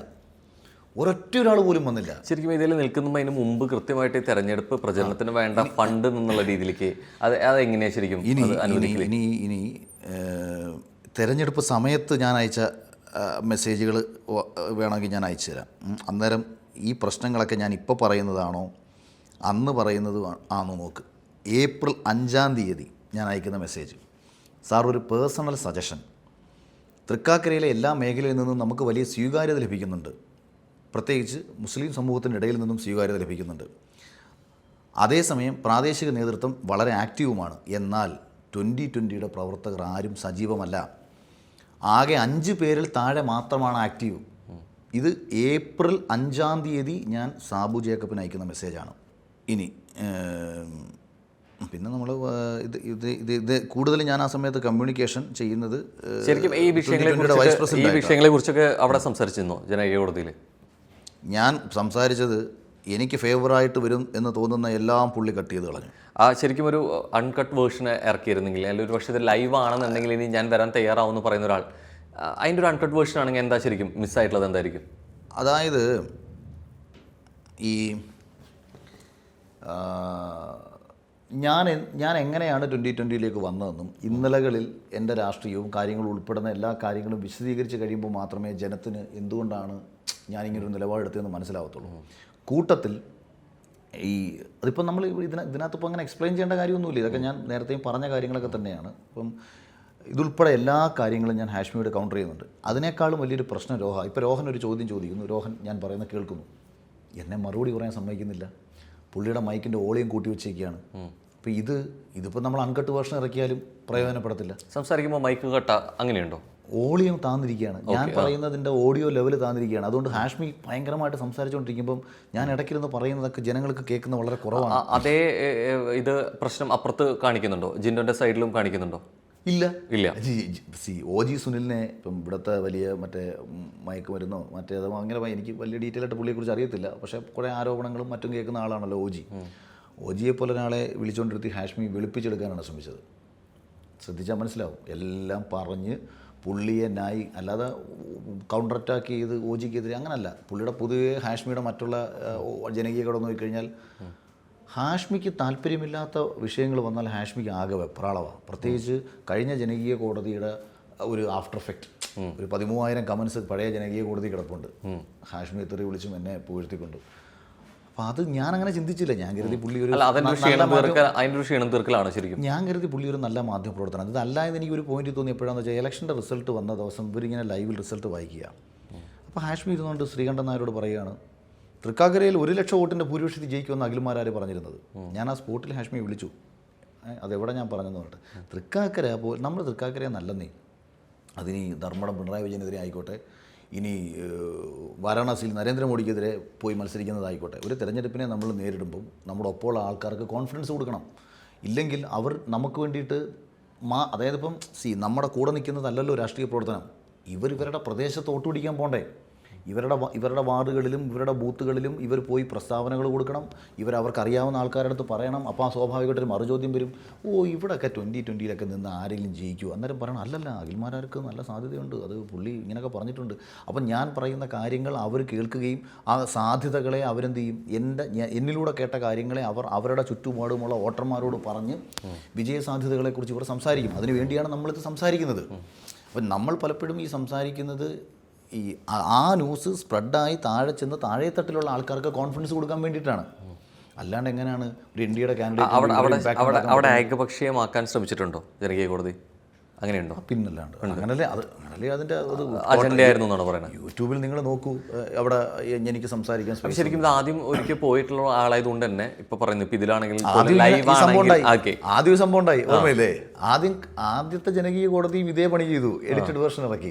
Speaker 2: ഒരൊറ്റ ഒരാൾ പോലും വന്നില്ല.
Speaker 1: ശരിക്കും ഇതിൽ നിൽക്കുമ്പോൾ അതിന് മുമ്പ് കൃത്യമായിട്ട് ഈ തെരഞ്ഞെടുപ്പ് പ്രചരണത്തിന് വേണ്ട ഫണ്ട് എന്നുള്ള രീതിയിലേക്ക് അതെങ്ങനെയാണ് ശരിക്കും
Speaker 2: ഇനി തെരഞ്ഞെടുപ്പ് സമയത്ത് ഞാൻ അയച്ച മെസ്സേജുകൾ വേണമെങ്കിൽ ഞാൻ അയച്ചു തരാം. അന്നേരം ഈ പ്രശ്നങ്ങളൊക്കെ ഞാൻ ഇപ്പോൾ പറയുന്നതാണോ അന്ന് പറയുന്നത് ആണോ നോക്ക്. ഏപ്രിൽ 5-ാം തീയതി ഞാൻ അയക്കുന്ന മെസ്സേജ്: സാർ, ഒരു പേഴ്സണൽ സജഷൻ. തൃക്കാക്കരയിലെ എല്ലാ മേഖലയിൽ നിന്നും നമുക്ക് വലിയ സ്വീകാര്യത ലഭിക്കുന്നുണ്ട്. പ്രത്യേകിച്ച് മുസ്ലിം സമൂഹത്തിൻ്റെ ഇടയിൽ നിന്നും സ്വീകാര്യത ലഭിക്കുന്നുണ്ട്. അതേസമയം പ്രാദേശിക നേതൃത്വം വളരെ ആക്റ്റീവുമാണ്. എന്നാൽ 2020 പ്രവർത്തകർ ആരും സജീവമല്ല. ആകെ 5 പേരിൽ താഴെ മാത്രമാണ് ആക്റ്റീവ്. ഇത് ഏപ്രിൽ 5-ാം തീയതി ഞാൻ സാബു ജേക്കബിന് അയക്കുന്ന മെസ്സേജാണ്. ഇനി പിന്നെ നമ്മൾ ഇത് കൂടുതൽ ഞാൻ ആ സമയത്ത് കമ്മ്യൂണിക്കേഷൻ ചെയ്യുന്നത്
Speaker 1: ശരിക്കും ഈ വിഷയങ്ങളെ കുറിച്ചൊക്കെ അവിടെ സംസാരിച്ചിരുന്നോ ജനകീയ കോടതിയിൽ?
Speaker 2: ഞാൻ സംസാരിച്ചത് എനിക്ക് ഫേവറായിട്ട് വരും എന്ന് തോന്നുന്ന എല്ലാം പുള്ളി കട്ട് ചെയ്ത് കളഞ്ഞു.
Speaker 1: ശരിക്കും ഒരു അൺകട്ട് വേർഷൻ ഇറക്കിയിരുന്നെങ്കിൽ, അല്ലെങ്കിൽ ഒരു പക്ഷേ ഇത് ലൈവ് ആണെന്നുണ്ടെങ്കിൽ ഇനി ഞാൻ വരാൻ തയ്യാറാവുമെന്ന് പറയുന്ന ഒരാൾ, അതിൻ്റെ ഒരു അൺകട്ട് വേർഷൻ ആണെങ്കിൽ എന്താ ശരിക്കും മിസ്സായിട്ടുള്ളത് എന്തായിരിക്കും?
Speaker 2: അതായത് ഈ ഞാൻ എങ്ങനെയാണ് 2020 വന്നതെന്നും ഇന്നലകളിൽ എൻ്റെ രാഷ്ട്രീയവും കാര്യങ്ങളും ഉൾപ്പെടുന്ന എല്ലാ കാര്യങ്ങളും വിശദീകരിച്ച് കഴിയുമ്പോൾ മാത്രമേ ജനത്തിന് എന്തുകൊണ്ടാണ് ഞാനിങ്ങനൊരു നിലപാടെടുത്തതെന്ന് മനസ്സിലാവത്തുള്ളൂ. കൂട്ടത്തിൽ അതിപ്പോൾ നമ്മൾ ഇതിനകത്തിപ്പോൾ അങ്ങനെ എക്സ്പ്ലെയിൻ ചെയ്യേണ്ട കാര്യമൊന്നുമില്ല. ഇതൊക്കെ ഞാൻ നേരത്തെയും പറഞ്ഞ കാര്യങ്ങളൊക്കെ തന്നെയാണ്. അപ്പം ഇതുൾപ്പെടെ എല്ലാ കാര്യങ്ങളും ഞാൻ ഹാഷ്മിയോട് കൗണ്ടർ ചെയ്യുന്നുണ്ട്. അതിനേക്കാളും വലിയൊരു പ്രശ്നം ഇപ്പോൾ രോഹൻ ഒരു ചോദ്യം ചോദിക്കുന്നു, രോഹൻ ഞാൻ പറയുന്നത് കേൾക്കുന്നു, എന്നെ മറുപടി പറയാൻ സമ്മതിക്കുന്നില്ല. പുള്ളിയുടെ മൈക്കിൻ്റെ ഓളിയും കൂട്ടി വെച്ചേക്കുകയാണ്. അപ്പോൾ ഇതിപ്പോൾ നമ്മൾ അൺകട്ട് വേർഷൻ ഇറക്കിയാലും പ്രയോജനപ്പെടത്തില്ല.
Speaker 1: സംസാരിക്കുമ്പോൾ മൈക്ക് കട്ട അങ്ങനെയുണ്ടോ?
Speaker 2: ഓളിയം താന്നിരിക്കുകയാണ്. ഞാൻ പറയുന്നതിൻ്റെ ഓഡിയോ ലെവൽ താന്നിരിക്കുകയാണ്. അതുകൊണ്ട് ഹാഷ്മി ഭയങ്കരമായിട്ട് സംസാരിച്ചുകൊണ്ടിരിക്കുമ്പം ഞാൻ ഇടയ്ക്കിരുന്ന് പറയുന്നതൊക്കെ ജനങ്ങൾക്ക് കേൾക്കുന്ന വളരെ കുറവാണ്.
Speaker 1: അതേ ഇത് പ്രശ്നം അപ്പുറത്ത് കാണിക്കുന്നുണ്ടോ? ജിൻഡോൻ്റെ സൈഡിലും കാണിക്കുന്നുണ്ടോ?
Speaker 2: ഇല്ല. OG സുനിലിനെ ഇപ്പം ഇവിടുത്തെ വലിയ മറ്റേ മയക്കുമരുന്നോ മറ്റേതോ അങ്ങനെ എനിക്ക് വലിയ ഡീറ്റെയിൽ ആയിട്ട് പുള്ളിയെക്കുറിച്ച് അറിയത്തില്ല. പക്ഷേ കുറേ ആരോപണങ്ങളും മറ്റും കേൾക്കുന്ന ആളാണല്ലോ OGയെ പോലെ ഒരാളെ വിളിച്ചുകൊണ്ടിരുത്തി ഹാഷ്മി വെളുപ്പിച്ചെടുക്കാനാണ് ശ്രമിച്ചത്. ശ്രദ്ധിച്ചാൽ മനസ്സിലാവും. എല്ലാം പറഞ്ഞ് പുള്ളിയെ അല്ലാതെ കൗണ്ടർ അറ്റാക്ക് ചെയ്ത് OGക്കെതിരെ അങ്ങനല്ല. പുള്ളിയുടെ പൊതുവെ ഹാഷ്മിയുടെ മറ്റുള്ള ജനകീയ കടന്നു നോക്കിക്കഴിഞ്ഞാൽ ഹാഷ്മിക്ക് താല്പര്യമില്ലാത്ത വിഷയങ്ങൾ വന്നാൽ ഹാഷ്മിക്ക് ആകെ വെപ്രാളമാണ്. പ്രത്യേകിച്ച് കഴിഞ്ഞ ജനകീയ കോടതിയുടെ ഒരു ആഫ്റ്റർ എഫക്റ്റ്, ഒരു 13,000 കമൻസ് പഴയ ജനകീയ കോടതി കിടപ്പുണ്ട്. ഹാഷ്മി തെറി വിളിച്ചും എന്നെ പുകഴ്ത്തിക്കൊണ്ട്. അപ്പോൾ അത് ഞാനങ്ങനെ ചിന്തിച്ചില്ല. ഞാൻ കരുതി പുള്ളി ഒരു
Speaker 1: ക്ഷീണം തീർക്കലാണ് ശരിക്കും.
Speaker 2: ഞാൻ കരുതി പുള്ളി ഒരു നല്ല മാധ്യമ പ്രവർത്തനം. ഇതല്ല എന്ന് എനിക്കൊരു പോയിന്റ് തോന്നി. എപ്പോഴാണെന്ന് വെച്ചാൽ ഇലക്ഷൻ്റെ റിസൾട്ട് വന്ന ദിവസം ഇവരിങ്ങനെ ലൈവിൽ റിസൾട്ട് വായിക്കുക. അപ്പോൾ ഹാഷ്മി ഇരുന്നുകൊണ്ട് ശ്രീകണ്ഠൻ നായരോട് പറയുകയാണ്, തൃക്കാക്കരയിൽ 1,00,000 വോട്ടിൻ്റെ ഭൂരിപക്ഷത്തിൽ ജയിക്കുമെന്ന് അഖിൽമാരാർ പറഞ്ഞിരുന്നത്. ഞാൻ ആ സ്പോട്ടിൽ ഹാഷ്മിയെ വിളിച്ചു. അതെവിടെ ഞാൻ പറഞ്ഞെന്ന് പറഞ്ഞിട്ട്, തൃക്കാക്കര നമ്മൾ തൃക്കാക്കരയെ നല്ലെന്നേ, അതിനി ധർമ്മടം പിണറായി വിജയനെതിരെ ആയിക്കോട്ടെ, ഇനി വാരാണസിയിൽ നരേന്ദ്രമോദിക്കെതിരെ പോയി മത്സരിക്കുന്നതായിക്കോട്ടെ, ഒരു തെരഞ്ഞെടുപ്പിനെ നമ്മൾ നേരിടുമ്പം നമ്മുടെ ഒപ്പമുള്ള ആൾക്കാർക്ക് കോൺഫിഡൻസ് കൊടുക്കണം. ഇല്ലെങ്കിൽ അവർ നമുക്ക് വേണ്ടിയിട്ട് അതായത് ഇപ്പം നമ്മുടെ കൂടെ നിൽക്കുന്നതല്ലല്ലോ രാഷ്ട്രീയ പ്രവർത്തനം. ഇവരുടെ പ്രദേശത്ത് വോട്ട് പിടിക്കാൻ പോകണ്ടേ? ഇവരുടെ വാർഡുകളിലും ഇവരുടെ ബൂത്തുകളിലും ഇവർ പോയി പ്രസ്താവനകൾ കൊടുക്കണം. അവർക്കറിയാവുന്ന ആൾക്കാരുടെ അടുത്ത് പറയണം. അപ്പോൾ ആ സ്വാഭാവികമായിട്ടൊരു മറുചോദ്യം വരും, ഇവിടെയൊക്കെ 2020 നിന്ന് ആരെങ്കിലും ജയിക്കുമോ? അന്നേരം പറയണം, അല്ലല്ല, അഖിൽമാരാർക്ക് നല്ല സാധ്യതയുണ്ട്, അത് പുള്ളി ഇങ്ങനെയൊക്കെ പറഞ്ഞിട്ടുണ്ട്. അപ്പം ഞാൻ പറയുന്ന കാര്യങ്ങൾ അവർ കേൾക്കുകയും ആ സാധ്യതകളെ അവരെന്ത് ചെയ്യും, എന്നിലൂടെ കേട്ട കാര്യങ്ങളെ അവരുടെ ചുറ്റുപാടുമുള്ള വോട്ടർമാരോട് പറഞ്ഞ് വിജയസാധ്യതകളെക്കുറിച്ച് ഇവർ സംസാരിക്കും. അതിനു വേണ്ടിയാണ് നമ്മളിത് സംസാരിക്കുന്നത്. അപ്പം നമ്മൾ പലപ്പോഴും ഈ സംസാരിക്കുന്നത് ആ ന്യൂസ് സ്പ്രെഡായി താഴെ ചെന്ന് താഴെത്തട്ടിലുള്ള ആൾക്കാർക്ക് കോൺഫിഡൻസ് കൊടുക്കാൻ വേണ്ടിയിട്ടാണ്. അല്ലാണ്ട് എങ്ങനെയാണ് ഒരു ഇന്ത്യയുടെ കാൻഡിഡേറ്റ്
Speaker 1: അവിടെ ഏകപക്ഷീയമാക്കാൻ ശ്രമിച്ചിട്ടുണ്ടോ ജനകീയ കോടതി? അങ്ങനെയുണ്ടോ?
Speaker 2: പിന്നല്ലാണ്ട് അങ്ങനല്ലേ അതിൻ്റെ
Speaker 1: അജണ്ടയായിരുന്നു എന്നാണ് പറയുന്നത്.
Speaker 2: യൂട്യൂബിൽ നിങ്ങൾ നോക്കൂ, അവിടെ എനിക്ക് സംസാരിക്കാൻ
Speaker 1: ശരിക്കും ഇത് ആദ്യം ഒരിക്കൽ പോയിട്ടുള്ള ആളായതുകൊണ്ട് തന്നെ ഇപ്പൊ പറയുന്നു. ഇപ്പൊ ഇതിലാണെങ്കിൽ
Speaker 2: ആദ്യം സംഭവം ഉണ്ടായി, ഓർമ്മയില്ലേ? ആദ്യത്തെ ജനകീയ കോടതിയും ഇതേ പണി ചെയ്തു. എഡിറ്റഡ്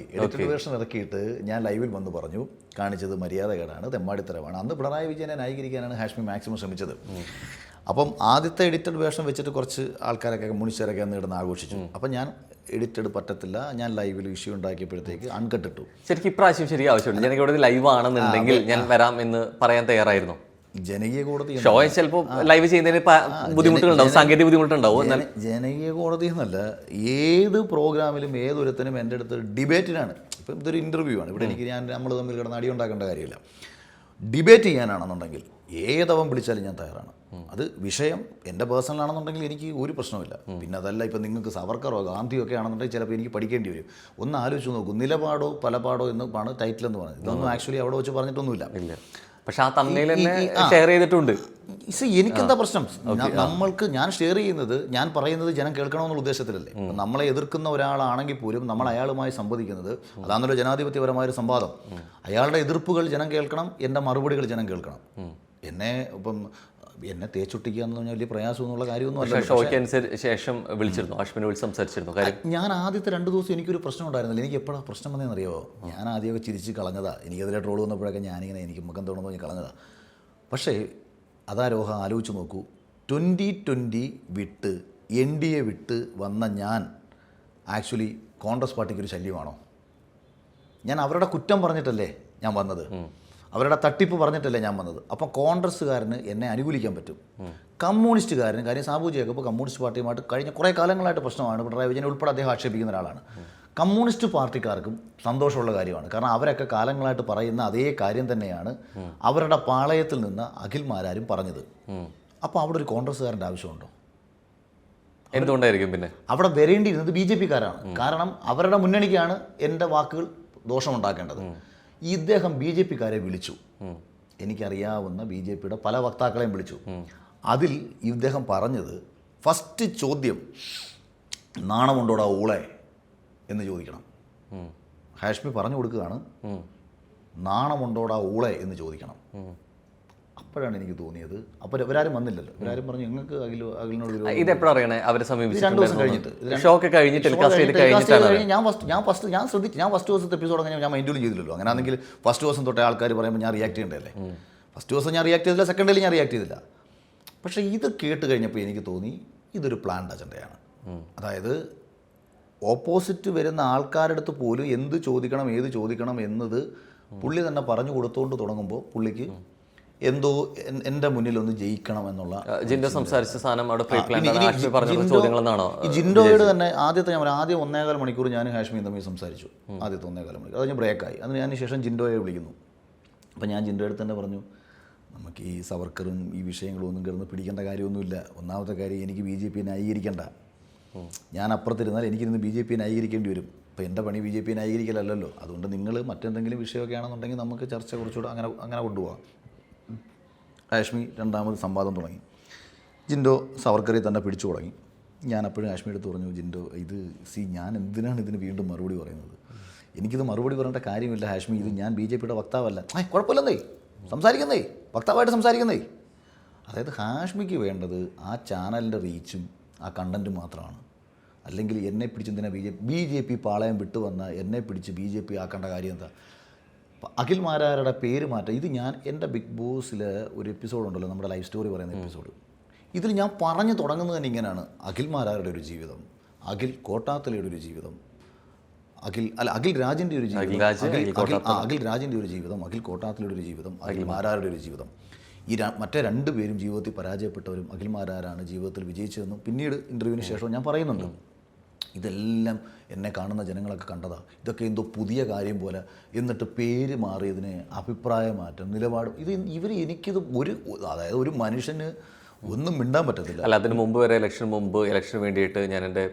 Speaker 2: വേർഷൻ ഇറക്കിയിട്ട് ഞാൻ ലൈവിൽ വന്ന് പറഞ്ഞു, കാണിച്ചത് മര്യാദകേടാണ്, തെമ്മാടിത്തരമാണ്. അന്ന് പിണറായി വിജയനെ ന്യായീകരിക്കാനാണ് ഹാഷ്മി മാക്സിമം ശ്രമിച്ചത്. അപ്പം ആദ്യത്തെ എഡിറ്റഡ് വേർഷൻ വെച്ചിട്ട് കുറച്ച് ആൾക്കാരൊക്കെ കമ്മ്യൂണിസ്റ്റുകാരൊക്കെ അന്ന് ഇടുന്ന് ആഘോഷിച്ചു. അപ്പം ഞാൻ എഡിറ്റഡ് പറ്റത്തില്ല, ഞാൻ ലൈവിൽ ഇഷ്യൂ ഉണ്ടാക്കിയപ്പോഴത്തേക്ക് അൺകട്ട് ഇട്ടു.
Speaker 1: ശരിക്കും ഇപ്രാവശ്യം ശരി ആവശ്യമുണ്ട്. ജനകീയ കോടതി ലൈവ് ആണെന്നുണ്ടെങ്കിൽ ഞാൻ വരാം എന്ന് പറയാൻ തയ്യാറായിരുന്നു.
Speaker 2: ജനകീയ കോടതി
Speaker 1: ഷോ ചിലപ്പോൾ ലൈവ് ചെയ്യുന്നതിന് ബുദ്ധിമുട്ടുകളുണ്ടാവും, സാങ്കേതിക ബുദ്ധിമുട്ടുണ്ടാവും. എന്നാൽ
Speaker 2: ജനകീയ കോടതി എന്നല്ല, ഏത് പ്രോഗ്രാമിലും ഏതൊരുത്തനും എൻ്റെ അടുത്ത് ഡിബേറ്റിനാണ്. ഇപ്പം ഇതൊരു ഇൻ്റർവ്യൂ ആണ്, ഇവിടെ എനിക്ക് നമ്മൾ തമ്മിൽ കിടന്ന് അടി ഉണ്ടാക്കേണ്ട കാര്യമില്ല. ഡിബേറ്റ് ചെയ്യാനാണെന്നുണ്ടെങ്കിൽ ഏതവൻ വിളിച്ചാലും ഞാൻ തയ്യാറാണ്. അത് വിഷയം എൻ്റെ പേഴ്സണൽ ആണെന്നുണ്ടെങ്കിൽ എനിക്ക് ഒരു പ്രശ്നമില്ല. പിന്നെ അതല്ല, ഇപ്പം നിങ്ങൾക്ക് സവർക്കറോ ഗാന്ധിയോ ഒക്കെ ആണെന്നുണ്ടെങ്കിൽ ചിലപ്പോൾ എനിക്ക് പഠിക്കേണ്ടി വരും. ഒന്ന് ആലോചിച്ച് നോക്കൂ, നിലപാടോ പലപാടോ എന്നാണ് ടൈറ്റിൽ എന്ന് പറഞ്ഞത്. ഇതൊന്നും ആക്ച്വലി അവിടെ വെച്ച് പറഞ്ഞിട്ടൊന്നുമില്ല.
Speaker 1: പക്ഷെ ആ തമ്മിൽ തന്നെ ഷെയർ ചെയ്തിട്ടുണ്ട്.
Speaker 2: എനിക്കെന്താ പ്രശ്നം? ഞാൻ ഷെയർ ചെയ്യുന്നത്, ഞാൻ പറയുന്നത് ജനം കേൾക്കണമെന്നുള്ള ഉദ്ദേശത്തിലല്ലേ. നമ്മളെ എതിർക്കുന്ന ഒരാളാണെങ്കിൽ പോലും നമ്മൾ അയാളുമായി സംവദിക്കുന്നത്, അതാണല്ലോ ജനാധിപത്യപരമായൊരു സംവാദം. അയാളുടെ എതിർപ്പുകൾ ജനം കേൾക്കണം, എൻ്റെ മറുപടികൾ ജനം കേൾക്കണം. എന്നെ തേച്ചൊട്ടിക്കുക എന്ന് പറഞ്ഞാൽ വലിയ പ്രയാസം എന്നുള്ള കാര്യമൊന്നും അല്ല.
Speaker 1: ഷോയ്ക്ക് ശേഷം വിളിച്ചിരുന്നു, അശ്വിനെ വിളിച്ച് സംസാരിച്ചിരുന്നു.
Speaker 2: ഞാൻ ആദ്യത്തെ 2 ദിവസം എനിക്കൊരു പ്രശ്നം ഉണ്ടായിരുന്നില്ല. എനിക്ക് എപ്പോഴാണ് പ്രശ്നം വന്നതെന്ന് അറിയാമോ? ഞാൻ ആദ്യമൊക്കെ ചിരിച്ച് കളഞ്ഞതാ. എനിക്കതിലെ ട്രോൾ വന്നപ്പോഴൊക്കെ ഞാനിങ്ങനെ എനിക്ക് മുഖം തോന്നുന്നു പറഞ്ഞ് കളഞ്ഞതാ. പക്ഷേ അതാ രോഹ, ആലോചിച്ച് നോക്കൂ, 2020 വിട്ട് NDA വിട്ട് വന്ന ഞാൻ ആക്ച്വലി കോൺഗ്രസ് പാർട്ടിക്കൊരു ശല്യമാണോ? ഞാൻ അവരുടെ കുറ്റം പറഞ്ഞിട്ടല്ലേ ഞാൻ വന്നത്, അവരുടെ തട്ടിപ്പ് പറഞ്ഞിട്ടല്ലേ ഞാൻ വന്നത്. അപ്പോൾ കോൺഗ്രസ്സുകാരന് എന്നെ അനുകൂലിക്കാൻ പറ്റും. കമ്മ്യൂണിസ്റ്റുകാരന്, കാര്യം സാബു ജേക്കബ് കമ്മ്യൂണിസ്റ്റ് പാർട്ടിയുമായിട്ട് കഴിഞ്ഞ കുറേ കാലങ്ങളായിട്ട് പ്രശ്നമാണ്. പിണറായി വിജയൻ ഉൾപ്പെടെ അദ്ദേഹം ആക്ഷേപിക്കുന്ന ഒരാളാണ്. കമ്മ്യൂണിസ്റ്റ് പാർട്ടിക്കാർക്കും സന്തോഷമുള്ള കാര്യമാണ്. കാരണം അവരൊക്കെ കാലങ്ങളായിട്ട് പറയുന്ന അതേ കാര്യം തന്നെയാണ് അവരുടെ പാളയത്തിൽ നിന്ന് അഖിൽ മാരാരും പറഞ്ഞത്. അപ്പോൾ അവിടെ ഒരു കോൺഗ്രസ്സുകാരൻ്റെ ആവശ്യമുണ്ടോ?
Speaker 1: എന്തുകൊണ്ടായിരിക്കും? പിന്നെ അവിടെ
Speaker 2: വരേണ്ടിയിരുന്നത് BJP-കാരാണ്. കാരണം അവരുടെ മുന്നണിക്കാണ് എൻ്റെ വാക്കുകൾ ദോഷമുണ്ടാക്കേണ്ടത്. ഇദ്ദേഹം BJP-കാരെ വിളിച്ചു. എനിക്കറിയാവുന്ന BJP-യുടെ പല വക്താക്കളെയും വിളിച്ചു. അതിൽ ഇദ്ദേഹം പറഞ്ഞത്, ഫസ്റ്റ് ചോദ്യം നാണമുണ്ടോടാ ഊളെ എന്ന് ചോദിക്കണം. ഹാഷ്മി പറഞ്ഞു കൊടുക്കുകയാണ്, നാണമുണ്ടോടാ ഊളെ എന്ന് ചോദിക്കണം. അപ്പോഴാണ് എനിക്ക് തോന്നിയത്. അപ്പോൾ ഇവരാരും വന്നില്ലല്ലോ. ഇവരാരും പറഞ്ഞു നിങ്ങൾക്ക് അഖിലിനോട്
Speaker 1: ഇതെപ്പോഴാണ് അറിയണേ? അവരെ
Speaker 2: 2 ദിവസം കഴിഞ്ഞിട്ട്, ഞാൻ ഫസ്റ്റ് ദിവസത്തെ എപ്പിസോഡ് അങ്ങനെ ഞാൻ മൈൻഡ് പോലും ചെയ്തില്ലല്ലോ. അങ്ങനെയാണെങ്കിൽ ഫസ്റ്റ് ദിവസം തൊട്ടേ ആൾക്കാർ പറയുമ്പോൾ ഞാൻ റിയാക്ട് ചെയ്യേണ്ടതല്ലേ? ഫസ്റ്റ് ദിവസം ഞാൻ റിയാക്ട് ചെയ്തില്ല, സെക്കൻഡ് ഡേയിൽ ഞാൻ റിയാക്ട് ചെയ്തില്ല. പക്ഷേ ഇത് കേട്ട് കഴിഞ്ഞപ്പോൾ എനിക്ക് തോന്നി ഇതൊരു പ്ലാൻഡ് അജണ്ടയാണ്. അതായത് ഓപ്പോസിറ്റ് വരുന്ന ആൾക്കാരുടെ അടുത്ത് പോലും എന്ത് ചോദിക്കണം ഏത് ചോദിക്കണം എന്നത് പുള്ളി തന്നെ പറഞ്ഞു കൊടുത്തുകൊണ്ട് തുടങ്ങുമ്പോൾ പുള്ളിക്ക് എന്തോ എൻ്റെ മുന്നിൽ ഒന്ന് ജയിക്കണം എന്നുള്ള
Speaker 1: ജിൻഡോ സംസാരിച്ച സാധനം അവിടെ
Speaker 2: ജിൻഡോയോട് തന്നെ ആദ്യം 1.25 മണിക്കൂർ ഞാൻ ഹാഷ്മിയും തമ്മിൽ സംസാരിച്ചു. ആദ്യത്തെ 1.25 മണിക്കൂർ അത് ഞാൻ ബ്രേക്കായി. അതിന് ശേഷം ജിൻഡോയെ വിളിക്കുന്നു. അപ്പോൾ ഞാൻ ജിൻഡോയുടെ തന്നെ പറഞ്ഞു, നമുക്ക് ഈ സവർക്കറും ഈ വിഷയങ്ങളും ഒന്നും കിടന്ന് പിടിക്കേണ്ട കാര്യമൊന്നുമില്ല. ഒന്നാമത്തെ കാര്യം, എനിക്ക് BJP ന്യായീകരിക്കേണ്ട. ഞാൻ അപ്പുറത്തിരുന്നാൽ എനിക്കിരുന്ന് BJP ന്യായീകരിക്കേണ്ടി വരും. ഇപ്പോൾ എൻ്റെ പണി BJP ന്യായീകരിക്കലല്ലോ. അതുകൊണ്ട് നിങ്ങൾ മറ്റെന്തെങ്കിലും വിഷയമൊക്കെ ആണെന്നുണ്ടെങ്കിൽ നമുക്ക് ചർച്ച കുറച്ചുകൂടെ അങ്ങനെ കൊണ്ടുപോകാം. ഹാഷ്മി രണ്ടാമത് സംവാദം തുടങ്ങി. ജിൻഡോ സവർക്കറിൽ തന്നെ പിടിച്ചു തുടങ്ങി. ഞാൻ അപ്പോഴും ഹാഷ്മി എടുത്ത് പറഞ്ഞു, ജിൻഡോ ഇത് ഞാൻ എന്തിനാണ് ഇതിന് വീണ്ടും മറുപടി പറയുന്നത്? എനിക്കിത് മറുപടി പറയേണ്ട കാര്യമില്ല ഹാഷ്മി. ഇത് ഞാൻ BJP-യുടെ വക്താവല്ല. കുഴപ്പമില്ലെന്നേ, സംസാരിക്കുന്നേ, വക്താവായിട്ട് സംസാരിക്കുന്നേ. അതായത് ഹാഷ്മിക്ക് വേണ്ടത് ആ ചാനലിൻ്റെ റീച്ചും ആ കണ്ടൻറ്റും മാത്രമാണ്. അല്ലെങ്കിൽ എന്നെ പിടിച്ചെന്തിനാ BJP പാളയം വിട്ടു വന്ന എന്നെ പിടിച്ച് BJP ആക്കേണ്ട കാര്യം എന്താ? അഖിൽ മാരാരുടെ പേര് മാറ്റം. ഇത് ഞാൻ എൻ്റെ ബിഗ് ബോസിൽ ഒരു എപ്പിസോഡുണ്ടല്ലോ, നമ്മുടെ ലൈഫ് സ്റ്റോറി പറയുന്ന എപ്പിസോഡ്. ഇതിൽ ഞാൻ പറഞ്ഞു തുടങ്ങുന്നത് തന്നെ ഇങ്ങനെയാണ്: അഖിൽ മാരാരുടെ ഒരു ജീവിതം, അഖിൽ കോട്ടാത്തലയുടെ ഒരു ജീവിതം, അഖിൽ രാജിൻ്റെ ഒരു ജീവിതം, അഖിൽ രാജിൻ്റെ ഒരു ജീവിതം, അഖിൽ കോട്ടാത്തലയുടെ ഒരു ജീവിതം, അഖിൽ മാരാരുടെ ഒരു ജീവിതം. മറ്റേ 2 പേരും ജീവിതത്തിൽ പരാജയപ്പെട്ടവരും അഖിൽ മാരാരാണ് ജീവിതത്തിൽ വിജയിച്ചതെന്നും പിന്നീട് ഇൻ്റർവ്യൂവിന് ശേഷം ഞാൻ പറയുന്നുണ്ട്. ഇതെല്ലാം എന്നെ കാണുന്ന ജനങ്ങളൊക്കെ കണ്ടതാണ്. ഇതൊക്കെ എന്തോ പുതിയ കാര്യം പോലെ. എന്നിട്ട് പേര് മാറിയതിന് അഭിപ്രായ മാറ്റം, നിലപാട്, എനിക്കിത് അതായത് ഒരു മനുഷ്യന് ഒന്നും മിണ്ടാൻ പറ്റത്തില്ല.
Speaker 1: അല്ല, അതിന് മുമ്പ് വരെ ഇലക്ഷന് വേണ്ടിയിട്ട് ഞാൻ എൻ്റെ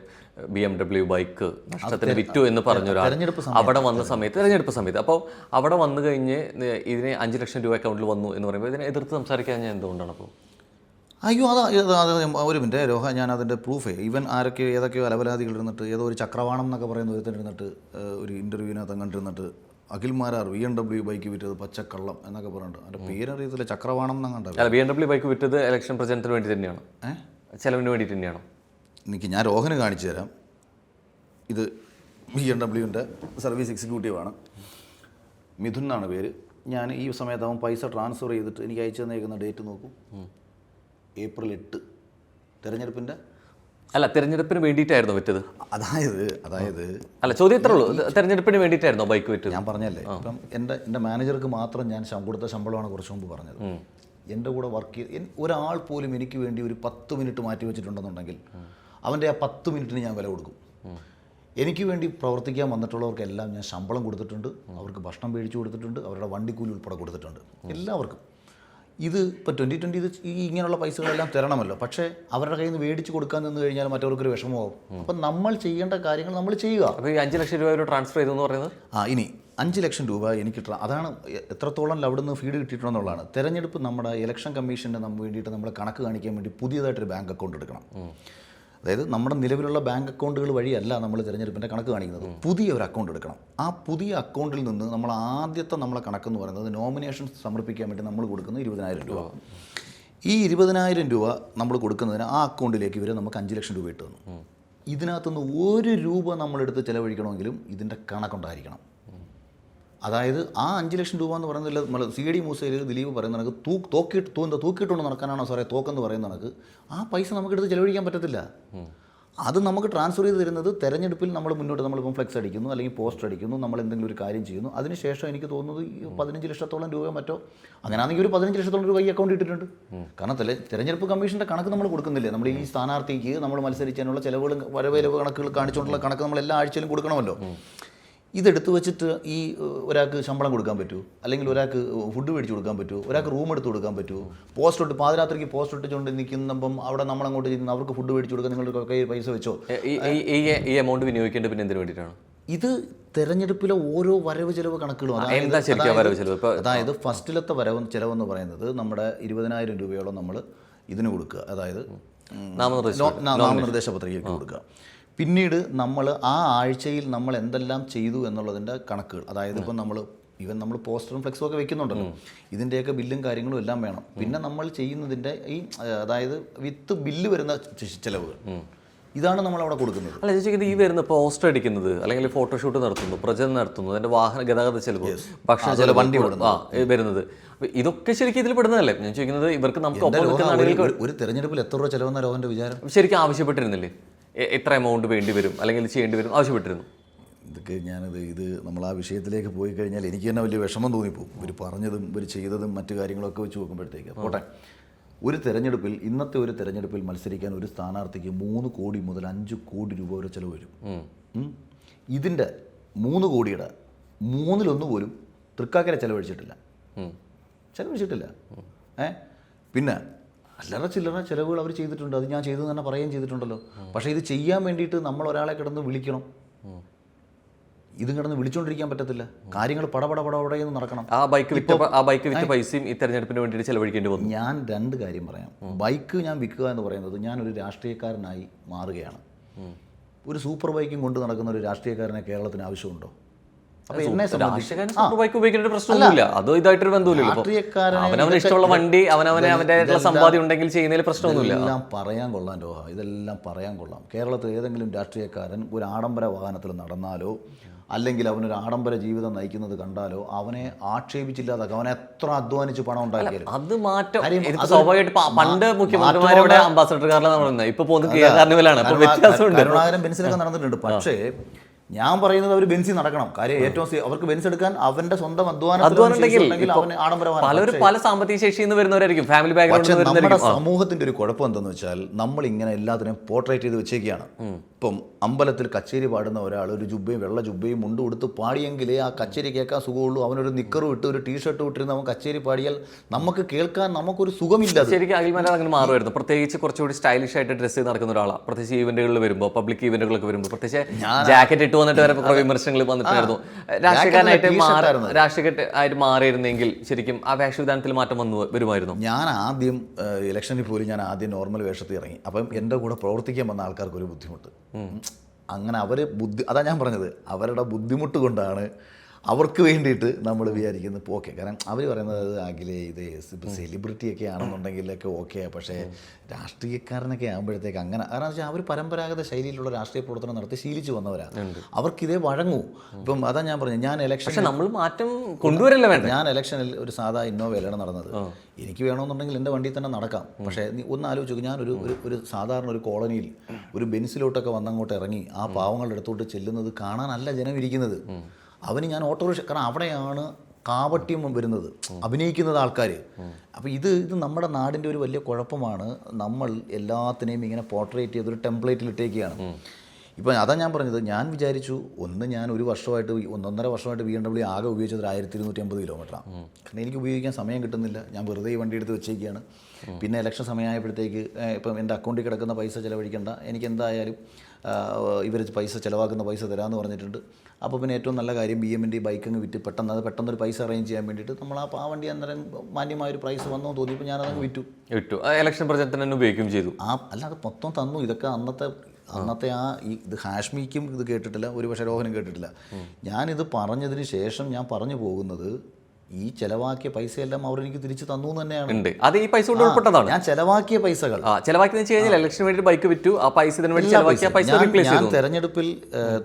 Speaker 1: BMW ബൈക്ക് നഷ്ടത്തിന് വിറ്റു എന്ന് പറഞ്ഞൊരാൾ അവിടെ വന്ന സമയത്ത്, തെരഞ്ഞെടുപ്പ് സമയത്ത്, അപ്പോൾ അവിടെ വന്നു കഴിഞ്ഞ് ഇതിന് 5 ലക്ഷം രൂപ അക്കൗണ്ടിൽ വന്നു എന്ന് പറയുമ്പോൾ ഇതിനെ എതിർത്ത് സംസാരിക്കാൻ ഞാൻ എന്തുകൊണ്ടാണ്? അപ്പോൾ
Speaker 2: അയ്യോ ഒരു മിനിറ്റ് രോഹ, ഞാൻ അതിൻ്റെ പ്രൂഫേ ഈവൻ ഏതൊക്കെയോ അലവലാദികൾ ഇരുന്നിട്ട് ഏതോ ഒരു ചക്രവാണം എന്നൊക്കെ പറയുന്ന ഒരുത്തനിരുന്നിട്ട് ഒരു ഇൻ്റർവ്യൂവിനകത്ത് കണ്ടിരുന്നിട്ട് അഖിൽ മാരാർ BMW ബൈക്ക് വിറ്റത് പച്ചക്കള്ളം എന്നൊക്കെ പറഞ്ഞിട്ട് അതിൻ്റെ പേരറിയത്തില്ല, ചക്രവാണം എന്നങ്ങാണ്ടല്ല.
Speaker 1: BMW ബൈക്ക് വിറ്റത് ഇലക്ഷൻ പ്രചരണത്തിന് വേണ്ടി തന്നെയാണ്, ചെലവിന് വേണ്ടി തന്നെയാണോ?
Speaker 2: ഞാൻ രോഹന് കാണിച്ചു തരാം. ഇത് BMW-ൻ്റെ സർവീസ് എക്സിക്യൂട്ടീവാണ്, മിഥുൻ എന്നാണ് പേര്. ഞാൻ ഈ സമയത്ത് അവൻ പൈസ ട്രാൻസ്ഫർ ചെയ്തിട്ട് എനിക്ക് അയച്ചു തന്നേക്കുന്ന ഡേറ്റ് നോക്കും, April 8 തെരഞ്ഞെടുപ്പിൻ്റെ.
Speaker 1: അല്ല, തെരഞ്ഞെടുപ്പിന് വേണ്ടിയിട്ടായിരുന്നു വിറ്റത്.
Speaker 2: അതായത്
Speaker 1: അല്ല, ചോദ്യം ഇത്രേ ഉള്ളൂ, തെരഞ്ഞെടുപ്പിന് വേണ്ടിയിട്ടായിരുന്നോ ബൈക്ക് വിറ്റത്?
Speaker 2: ഞാൻ പറഞ്ഞല്ലേ, ഇപ്പം എൻ്റെ മാനേജർക്ക് മാത്രം ഞാൻ കൊടുത്ത ശമ്പളമാണ് കുറച്ച് മുമ്പ് പറഞ്ഞത്. എൻ്റെ കൂടെ വർക്ക് ചെയ്ത് ഒരാൾ പോലും എനിക്ക് വേണ്ടി ഒരു 10 മിനിറ്റ് മാറ്റി വെച്ചിട്ടുണ്ടെന്നുണ്ടെങ്കിൽ അവൻ്റെ ആ 10 മിനിറ്റിന് ഞാൻ വില കൊടുക്കും. എനിക്ക് വേണ്ടി പ്രവർത്തിക്കാൻ വന്നിട്ടുള്ളവർക്കെല്ലാം ഞാൻ ശമ്പളം കൊടുത്തിട്ടുണ്ട്, അവർക്ക് ഭക്ഷണം മേടിച്ചു കൊടുത്തിട്ടുണ്ട്, അവരുടെ വണ്ടിക്കൂലി ഉൾപ്പെടെ കൊടുത്തിട്ടുണ്ട് എല്ലാവർക്കും. ഇത് ഇപ്പോൾ 2020 ഇത് ഇങ്ങനെയുള്ള പൈസകളെല്ലാം തരണമല്ലോ, പക്ഷേ അവരുടെ കയ്യിൽ നിന്ന് മേടിച്ച് കൊടുക്കാൻ നിന്ന് കഴിഞ്ഞാൽ മറ്റവർക്കൊരു വിഷമമാകും. അപ്പം നമ്മൾ ചെയ്യേണ്ട കാര്യങ്ങൾ നമ്മൾ ചെയ്യുക.
Speaker 1: അപ്പോൾ ഈ 5 ലക്ഷം രൂപ ഒരു ട്രാൻസ്ഫർ ചെയ്തു എന്ന് പറയുന്നത്
Speaker 2: ഇനി 5 ലക്ഷം രൂപ എനിക്ക് അതാണ് എത്രത്തോളം അവിടെ നിന്ന് ഫീഡ് കിട്ടിയിട്ടുണ്ടെന്നുള്ളതാണ്. തെരഞ്ഞെടുപ്പ് നമ്മുടെ ഇലക്ഷൻ കമ്മീഷൻ്റെ നമുക്ക് വേണ്ടിയിട്ട് നമ്മൾ കണക്ക് കാണിക്കാൻ വേണ്ടി പുതിയതായിട്ടൊരു ബാങ്ക് അക്കൗണ്ട് എടുക്കണം. അതായത് നമ്മുടെ നിലവിലുള്ള ബാങ്ക് അക്കൗണ്ടുകൾ വഴിയല്ല നമ്മൾ തിരഞ്ഞെടുപ്പിൻ്റെ കണക്ക് കാണിക്കുന്നത്, പുതിയ ഒരു അക്കൗണ്ട് എടുക്കണം. ആ പുതിയ അക്കൗണ്ടിൽ നിന്ന് നമ്മൾ ആദ്യത്തെ നമ്മളെ കണക്കെന്ന് പറയുന്നത് നോമിനേഷൻ സമർപ്പിക്കാൻ വേണ്ടി നമ്മൾ കൊടുക്കുന്നത് 20,000 രൂപ. ഈ 20,000 രൂപ നമ്മൾ കൊടുക്കുന്നതിന് ആ അക്കൗണ്ടിലേക്ക് ഇവർ നമുക്ക് 5 ലക്ഷം രൂപ ഇട്ട് തന്നു. ഇതിനകത്തുനിന്ന് 1 രൂപ നമ്മളെടുത്ത് ചിലവഴിക്കണമെങ്കിലും ഇതിൻ്റെ കണക്കുണ്ടായിരിക്കണം. അതായത് ആ 5 ലക്ഷം രൂപ എന്ന് പറയുന്നത് നമ്മൾ CID മൂസയിൽ ദിലീപ് പറയുന്ന കണക്ക് തൂക്കിയിട്ടുകൊണ്ട് നടക്കാനാണോ സാറേ തോക്കെന്ന് പറയുന്ന കണക്ക് ആ പൈസ നമുക്കെടുത്ത് ചിലവഴിക്കാൻ പറ്റത്തില്ല. അത് നമുക്ക് ട്രാൻസ്ഫർ ചെയ്ത് തരുന്നത് തെരഞ്ഞെടുപ്പിൽ നമ്മളിപ്പം ഫ്ലെക്സ് അടിക്കുന്നു, അല്ലെങ്കിൽ പോസ്റ്റർ അടിക്കുന്നു, നമ്മൾ എന്തെങ്കിലും ഒരു കാര്യം ചെയ്യുന്നു. അതിനുശേഷം എനിക്ക് തോന്നുന്നത് 15 ലക്ഷത്തോളം രൂപയോ മറ്റോ, അങ്ങനെയാണെങ്കിൽ ഒരു 15 ലക്ഷത്തോളം രൂപ ഈ അക്കൗണ്ട് ഇട്ടിട്ടുണ്ട്. കാരണം തെരഞ്ഞെടുപ്പ് കമ്മീഷൻ്റെ കണക്ക് നമ്മൾ കൊടുക്കുന്നില്ലേ, നമ്മൾ ഈ സ്ഥാനാർത്ഥിക്ക് നമ്മൾ മത്സരിച്ചതിനുള്ള ചിലവുകളും വരവ് കണക്കുകൾ കാണിച്ചുകൊണ്ടുള്ള കണക്ക് നമ്മൾ എല്ലാ ആഴ്ചയിലും കൊടുക്കണമല്ലോ. ഇതെടുത്ത് വെച്ചിട്ട് ഈ ഒരാൾക്ക് ശമ്പളം കൊടുക്കാൻ പറ്റൂ, അല്ലെങ്കിൽ ഒരാൾക്ക് ഫുഡ് മേടിച്ച് കൊടുക്കാൻ പറ്റൂ, ഒരാൾക്ക് റൂം എടുത്ത് കൊടുക്കാൻ പറ്റൂ, പോസ്റ്റ് ഇട്ട് പാതിരാത്രിക്ക് പോസ്റ്റ് ഇട്ടുകൊണ്ട് നിൽക്കുമ്പം അവിടെ നമ്മളങ്ങോട്ട് ചെയ്യുന്ന അവർക്ക് ഫുഡ് മേടിച്ച് കൊടുക്കാൻ നിങ്ങളുടെ കയ്യിൽ പൈസ വെച്ചോ.
Speaker 1: ഈ എമൗണ്ട് വിനിയോഗിക്കേണ്ടത് പിന്നെ എന്തിനു വേണ്ടിയിട്ടാണ്?
Speaker 2: ഇത് തെരഞ്ഞെടുപ്പിലെ ഓരോ വരവ് ചിലവ് കണക്കുകളും. അതായത് ഫസ്റ്റിലത്തെ വരവ് ചിലവെന്ന് പറയുന്നത് നമ്മുടെ 20,000 രൂപയോളം നമ്മൾ ഇതിന് കൊടുക്കുക, അതായത് നാമനിർദ്ദേശ പത്രികയ്ക്ക് കൊടുക്കുക. പിന്നീട് നമ്മൾ ആ ആഴ്ചയിൽ നമ്മൾ എന്തെല്ലാം ചെയ്തു എന്നുള്ളതിൻ്റെ കണക്കുകൾ, അതായത് ഇപ്പം നമ്മൾ പോസ്റ്ററും ഫ്ലെക്സും ഒക്കെ വെക്കുന്നുണ്ടല്ലോ, ഇതിൻ്റെയൊക്കെ ബില്ലും കാര്യങ്ങളും എല്ലാം വേണം. പിന്നെ നമ്മൾ ചെയ്യുന്നതിൻ്റെ അതായത് വിത്ത് ബില്ല് വരുന്ന ചിലവുകൾ, ഇതാണ് നമ്മൾ അവിടെ കൊടുക്കുന്നത്.
Speaker 1: അല്ല ചോദിക്കുന്നത്, ഈ വരുന്ന പോസ്റ്റർ അടിക്കുന്നത്, അല്ലെങ്കിൽ ഫോട്ടോഷൂട്ട് നടത്തുന്നു, പ്രചരണം നടത്തുന്നു, അതിൻ്റെ വാഹന ഗതാഗത ചെലവ്, ഭക്ഷണ ചെലവ്, വണ്ടി വരുന്നത്, ഇതൊക്കെ ശരിക്കും ഇതിൽ പെടുന്നതല്ലേ? ഞാൻ ചോദിക്കുന്നത്, ഇവർക്ക് നമുക്ക്
Speaker 2: ഒരു തെരഞ്ഞെടുപ്പിൽ എത്ര രൂപ ചിലവെന്നാലോ അവൻ്റെ വിചാരം?
Speaker 1: ശരിക്കും ആവശ്യപ്പെട്ടിരുന്നില്ലേ എത്ര എമൗണ്ട് വേണ്ടി വരും അല്ലെങ്കിൽ ചെയ്യേണ്ടി വരും ആവശ്യപ്പെട്ടിരുന്നു?
Speaker 2: ഇതൊക്കെ ഇത് നമ്മൾ ആ വിഷയത്തിലേക്ക് പോയി കഴിഞ്ഞാൽ എനിക്ക് തന്നെ വലിയ വിഷമം തോന്നിപ്പോകും. ഇവർ പറഞ്ഞതും ഇവർ ചെയ്തതും മറ്റു കാര്യങ്ങളൊക്കെ വെച്ച് നോക്കുമ്പോഴത്തേക്ക്. പോട്ടെ, ഇന്നത്തെ ഒരു തെരഞ്ഞെടുപ്പിൽ മത്സരിക്കാൻ ഒരു സ്ഥാനാർത്ഥിക്ക് 3 കോടി മുതൽ 5 കോടി രൂപ വരെ ചിലവ് വരും. ഇതിൻ്റെ 3 കോടിയുടെ 1/3 പോലും തൃക്കാക്കര ചിലവഴിച്ചിട്ടില്ല. പിന്നെ അല്ലറ ചില്ലറ ചിലവുകൾ അവർ ചെയ്തിട്ടുണ്ട്, അത് ഞാൻ ചെയ്തു തന്നെ പറയുകയും ചെയ്തിട്ടുണ്ടല്ലോ. പക്ഷേ ഇത് ചെയ്യാൻ വേണ്ടിയിട്ട് നമ്മൾ ഒരാളെ കിടന്ന് വിളിക്കണം, ഇതും കിടന്ന് വിളിച്ചുകൊണ്ടിരിക്കാൻ പറ്റത്തില്ല. കാര്യങ്ങൾ പടപടയെന്ന് നടക്കണം.
Speaker 1: ആ ബൈക്ക് വിറ്റ പൈസയും ഈ തെരഞ്ഞെടുപ്പിന് വേണ്ടിയിട്ട് ചിലവഴിക്കേണ്ടി വന്നു.
Speaker 2: ഞാൻ 2 കാര്യം പറയാം. ബൈക്ക് ഞാൻ വിൽക്കുക എന്ന് പറയുന്നത് ഞാനൊരു രാഷ്ട്രീയക്കാരനായി മാറുകയാണ്. ഒരു സൂപ്പർ ബൈക്കും കൊണ്ട് നടക്കുന്ന ഒരു രാഷ്ട്രീയക്കാരനെ കേരളത്തിന് ആവശ്യമുണ്ടോ?
Speaker 1: പ്രശ്നമൊന്നുമില്ല, അതോ ഇതായിട്ടൊരു ബന്ധമില്ല. അവനവന് ഇഷ്ടമുള്ള വണ്ടി അവന്റെ സമ്പാദ്യം ഉണ്ടെങ്കിൽ ചെയ്യുന്നതിൽ പ്രശ്നമൊന്നുമില്ല.
Speaker 2: ഇതെല്ലാം പറയാൻ കൊള്ളാം രോഹ, ഇതെല്ലാം പറയാൻ കൊള്ളാം. കേരളത്തിൽ ഏതെങ്കിലും രാഷ്ട്രീയക്കാരൻ ഒരു ആഡംബര വാഹനത്തിൽ നടന്നാലോ, അല്ലെങ്കിൽ അവനൊരു ആഡംബര ജീവിതം നയിക്കുന്നത് കണ്ടാലോ അവനെ ആക്ഷേപിച്ചില്ലാതാക്കും. അവൻ എത്ര അധ്വാനിച്ച് പണം ഉണ്ടാക്കിയാലും
Speaker 1: അത് മാറ്റം. സ്വാഭാവികമായിട്ട് പണ്ട് മുഖ്യമന്ത്രിമാരുടെ അംബാസഡർ കാറിലാണ്, ഇപ്പൊ പോകുന്നത്
Speaker 2: കരുണാകരൻ ബെൻസിലൊക്കെ നടന്നിട്ടുണ്ട്. പക്ഷേ ഞാൻ പറയുന്നത് അവർ ബെൻസി നടക്കണം. കാര്യം ഏറ്റവും അവർക്ക് ബെൻസ് എടുക്കാൻ അവന്റെ സ്വന്തം
Speaker 1: പലരും പല സാമ്പത്തിക ശേഷിയിൽ നിന്ന് വരുന്നവരായിരിക്കും, ഫാമിലി ബാക്ക്ഗ്രൗണ്ടിൽ നിന്ന്.
Speaker 2: നമ്മുടെ സമൂഹത്തിന്റെ ഒരു കുഴപ്പം എന്താണെന്ന് വെച്ചാൽ നമ്മൾ ഇങ്ങനെ എല്ലാത്തിനെയും പോർട്രേറ്റ് ചെയ്ത് വെച്ചേക്കുകയാണ്. ഇപ്പം അമ്പലത്തിൽ കച്ചേരി പാടുന്ന ഒരാൾ ഒരു വെള്ള ജുബയും മുണ്ട് കൊടുത്ത് പാടിയെങ്കിലേ ആ കച്ചേരി കേൾക്കാൻ സുഖമുള്ളൂ. അവനൊരു നിക്കറും ഇട്ട് ഒരു ടീഷർട്ട് ഇട്ടിരുന്ന് അവൻ കച്ചേരി പാടിയാൽ നമുക്ക് കേൾക്കാൻ നമുക്കൊരു സുഖമില്ല.
Speaker 1: ശരിക്കും അഖിൽമാരാർ അങ്ങനെ മാറുമായിരുന്നു. പ്രത്യേകിച്ച് കുറച്ചുകൂടി സ്റ്റൈലിഷ് ആയിട്ട് ഡ്രസ്സ് ചെയ്ത് നടക്കുന്ന ഒരാളാണ്. പ്രത്യേകിച്ച് ഈവന്റുകളിൽ വരുമ്പോൾ, പബ്ലിക് ഈവന്റുകളൊക്കെ വരുമ്പോൾ, പ്രത്യേകിച്ച് ജാക്കറ്റ് ഇട്ട് വന്നിട്ട് വരെ കുറെ വിമർശനങ്ങൾ വന്നിട്ടായിരുന്നു. രാഷ്ട്രീയക്കാരനായിട്ട് മാറിയിരുന്നെങ്കിൽ ശരിക്കും ആ വേഷവിധാനത്തിൽ മാറ്റം വരുമായിരുന്നു.
Speaker 2: ഞാൻ ആദ്യം ഇലക്ഷനിൽ പോലും ഞാൻ ആദ്യം നോർമൽ വേഷത്തിൽ ഇറങ്ങി. അപ്പം എൻ്റെ കൂടെ പ്രവർത്തിക്കാൻ വന്ന ആൾക്കാർക്ക് ഒരു ബുദ്ധിമുട്ട്. അങ്ങനെ അതാ ഞാൻ പറഞ്ഞത്, അവരുടെ ബുദ്ധിമുട്ട് കൊണ്ടാണ് അവർക്ക് വേണ്ടിയിട്ട് നമ്മൾ വിചാരിക്കുന്നത് ഓക്കെ. കാരണം അവർ പറയുന്നത് അഖിലേ ഇത് ഇപ്പോൾ സെലിബ്രിറ്റിയൊക്കെ ആണെന്നുണ്ടെങ്കിലൊക്കെ ഓക്കെ, പക്ഷേ രാഷ്ട്രീയക്കാരനൊക്കെ ആകുമ്പോഴത്തേക്ക് അങ്ങനെ. കാരണം വെച്ചാൽ അവർ പരമ്പരാഗത ശൈലിയിലുള്ള രാഷ്ട്രീയ പ്രവർത്തനം നടത്തി ശീലിച്ചു വന്നവരാണ്. അവർക്കിതേ വഴങ്ങൂ. ഇപ്പം അതാ ഞാൻ പറഞ്ഞു, ഞാൻ
Speaker 1: നമ്മൾ മാറ്റം കൊണ്ടുവരില്ല വേണ്ട.
Speaker 2: ഞാൻ ഇലക്ഷനിൽ ഒരു സാധാ ഇന്നോവയിലാണ് നടന്നത്. എനിക്ക് വേണമെന്നുണ്ടെങ്കിൽ എൻ്റെ വണ്ടിയിൽ തന്നെ നടക്കാം. പക്ഷേ ഒന്ന് ആലോചിച്ചു, ഞാനൊരു സാധാരണ ഒരു കോളനിയിൽ ഒരു ബെൻസിലോട്ടൊക്കെ വന്നങ്ങോട്ട് ഇറങ്ങി ആ പാവങ്ങളുടെ അടുത്തോട്ട് ചെല്ലുന്നത് കാണാനല്ല ജനം ഇരിക്കുന്നത്. അവന് ഞാൻ ഓട്ടോറിക്ഷ, കാരണം അവിടെയാണ് കാപട്യം വരുന്നത്, അഭിനയിക്കുന്നത് ആൾക്കാർ. അപ്പോൾ ഇത് നമ്മുടെ നാടിൻ്റെ ഒരു വലിയ കുഴപ്പമാണ്. നമ്മൾ എല്ലാത്തിനെയും ഇങ്ങനെ പോർട്രേറ്റ് ചെയ്തൊരു ടെംപ്ലേറ്റിൽ ഇട്ടേക്കുകയാണ്. ഇപ്പം അതാ ഞാൻ പറഞ്ഞത്, ഞാൻ വിചാരിച്ചു ഞാൻ 1 വർഷമായിട്ട് 1.5 വർഷമായിട്ട് BMW ആകെ ഉപയോഗിച്ചത് 1250 കിലോമീറ്ററാണ്. കാരണം എനിക്ക് ഉപയോഗിക്കാൻ സമയം കിട്ടുന്നില്ല. ഞാൻ വെറുതെ ഈ വണ്ടി എടുത്ത് വെച്ചേക്കുകയാണ്. പിന്നെ ഇലക്ഷൻ സമയമായപ്പോഴത്തേക്ക് ഇപ്പം എൻ്റെ അക്കൗണ്ടിൽ കിടക്കുന്ന പൈസ ചിലവഴിക്കേണ്ട, എനിക്ക് എന്തായാലും ഇവർ ചിലവാക്കുന്ന പൈസ തരാമെന്ന് പറഞ്ഞിട്ടുണ്ട്. അപ്പോൾ പിന്നെ ഏറ്റവും നല്ല കാര്യം BMW ബൈക്കങ്ങ് വിറ്റ് പെട്ടെന്നൊരു പൈസ അറേഞ്ച് ചെയ്യാൻ വേണ്ടിയിട്ട് നമ്മൾ ആ വണ്ടി അന്നേരം മാന്യമായൊരു പ്രൈസ് വന്നോ തോന്നിയപ്പോൾ ഞാനതങ്ങ് വിറ്റു.
Speaker 1: ഇലക്ഷൻ പ്രചരണത്തിന് തന്നെ ഉപയോഗിക്കുകയും ചെയ്തു.
Speaker 2: അല്ലാതെ മൊത്തം തന്നു. ഇതൊക്കെ അന്നത്തെ ഇത് ഹാഷ്മിക്കും ഇത് കേട്ടിട്ടില്ല, ഒരു പക്ഷേ രോഹനും കേട്ടിട്ടില്ല. ഞാനിത് പറഞ്ഞതിന് ശേഷം ഞാൻ പറഞ്ഞു പോകുന്നത്, ഈ ചെലവാക്കിയ പൈസയെല്ലാം അവർ എനിക്ക് തിരിച്ചു തന്നു തന്നെയാണ്.
Speaker 1: അത് ഈ പൈസ കൊണ്ട് ഉൾപ്പെട്ടതാണ്.
Speaker 2: ഞാൻ ചെലവാക്കിയ പൈസകൾ
Speaker 1: ഇലക്ഷന് വേണ്ടി ബൈക്ക് വിറ്റു, ആ പൈസ
Speaker 2: ഞാൻ തെരഞ്ഞെടുപ്പിൽ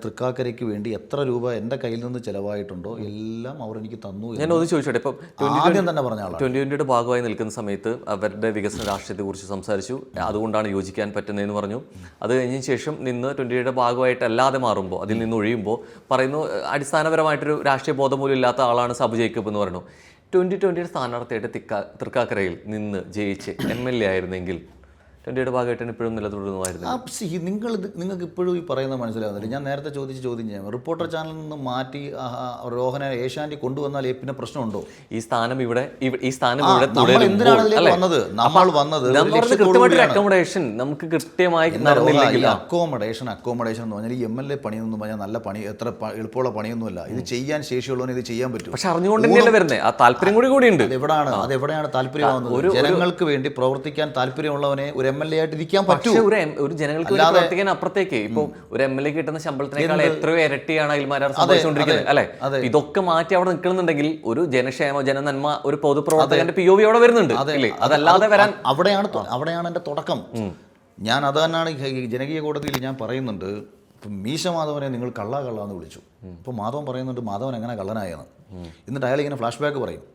Speaker 2: തൃക്കാക്കരയ്ക്ക് വേണ്ടി എത്ര രൂപ എൻ്റെ കയ്യിൽ നിന്ന് ചെലവായിട്ടുണ്ടോ എല്ലാം അവർ എനിക്ക് തന്നു.
Speaker 1: ഞാൻ ഒന്ന് ചോദിച്ചോട്ടെ, ഇപ്പം
Speaker 2: ആദ്യം തന്നെ പറഞ്ഞ ആളാണ്.
Speaker 1: 2020 ഭാഗമായി നിൽക്കുന്ന സമയത്ത് അവരുടെ വികസന രാഷ്ട്രീയത്തെ കുറിച്ച് സംസാരിച്ചു. അതുകൊണ്ടാണ് യോജിക്കാൻ പറ്റുന്നതെന്ന് പറഞ്ഞു. അത് കഴിഞ്ഞ ശേഷം നിന്ന് 2020 ഭാഗമായിട്ട് അല്ലാതെ മാറുമ്പോൾ, അതിൽ നിന്ന് ഒഴിയുമ്പോൾ പറയുന്നു അടിസ്ഥാനപരമായിട്ടൊരു രാഷ്ട്രീയ ബോധം പോലും ഇല്ലാത്ത ആളാണ് സാബു ജേക്കബ് എന്ന് പറഞ്ഞു. 2020 സ്ഥാനാർത്ഥിയായിട്ട് തൃക്കാക്കരയിൽ നിന്ന് ജയിച്ച് MLA ആയിരുന്നെങ്കിൽ 2020 ഭാഗമായിട്ടാണ് ഇപ്പോഴും നിലനിർത്തുന്നതായിരുന്നു.
Speaker 2: നിങ്ങൾക്ക് ഇപ്പോഴും ഈ പറയുന്നത് മനസ്സിലാവുന്നില്ല. ഞാൻ നേരത്തെ ചോദിച്ച ചോദ്യം ചെയ്യാം. റിപ്പോർട്ടർ ചാനലിൽ നിന്ന് മാറ്റി രോഹനെ ഏഷ്യാനെറ്റ് കൊണ്ടുവന്നാൽ പിന്നെ പ്രശ്നമുണ്ടോ?
Speaker 1: ഈ സ്ഥാനം ഇവിടെ അക്കോമഡേഷൻ നമുക്ക് കൃത്യമായി
Speaker 2: അക്കോമഡേഷൻ എന്ന് പറഞ്ഞാൽ ഈ MLA പണിയൊന്നും പറഞ്ഞാൽ നല്ല പണി, എത്ര എളുപ്പമുള്ള പണിയൊന്നുമല്ല. ഇത് ചെയ്യാൻ ശേഷിയുള്ളവന് ഇത് ചെയ്യാൻ പറ്റും.
Speaker 1: പക്ഷെ അറിഞ്ഞുകൊണ്ട് തന്നെയല്ലേ വരുന്നത്. ആ താല്പര്യം കൂടിയുണ്ട്.
Speaker 2: അതെവിടെയാണ് താല്പര്യമാവുന്നത്? ജനങ്ങൾക്ക് വേണ്ടി പ്രവർത്തിക്കാൻ താല്പര്യമുള്ളവനെ ഒരു MLA ആയിട്ട് ഇരിക്കാൻ പറ്റും.
Speaker 1: ഒരു ജനങ്ങൾക്ക് പ്രവർത്തിക്കാൻ അപ്പുറത്തേക്ക് ഇപ്പോൾ ഒരു MLA കിട്ടുന്ന ശമ്പളത്തിനേക്കാൾ എത്രയോ ഇരട്ടിയാണ് അയൽമാരാർ സംഭവിച്ചുകൊണ്ടിരിക്കുന്നത് അല്ലെ? ഇതൊക്കെ മാറ്റി അവിടെ നിൽക്കുന്നുണ്ടെങ്കിൽ ഒരു ജനക്ഷേമ ജനനന്മ ഒരു പൊതുപ്രവർത്തകന്റെ POV അവിടെ വരുന്നുണ്ട്. അതല്ലാതെ വരാൻ
Speaker 2: അവിടെയാണ് എൻ്റെ തുടക്കം. ഞാൻ അത് തന്നെയാണ് ജനകീയ കോടതിയിൽ ഞാൻ പറയുന്നുണ്ട്. ഇപ്പം മീശ മാധവനെ നിങ്ങൾ കള്ളാന്ന് വിളിച്ചു. ഇപ്പോൾ മാധവൻ പറയുന്നുണ്ട് മാധവൻ എങ്ങനെ കള്ളനായെന്ന്. എന്നിട്ട് അയാൾ ഇങ്ങനെ ഫ്ലാഷ് ബാക്ക് പറയും.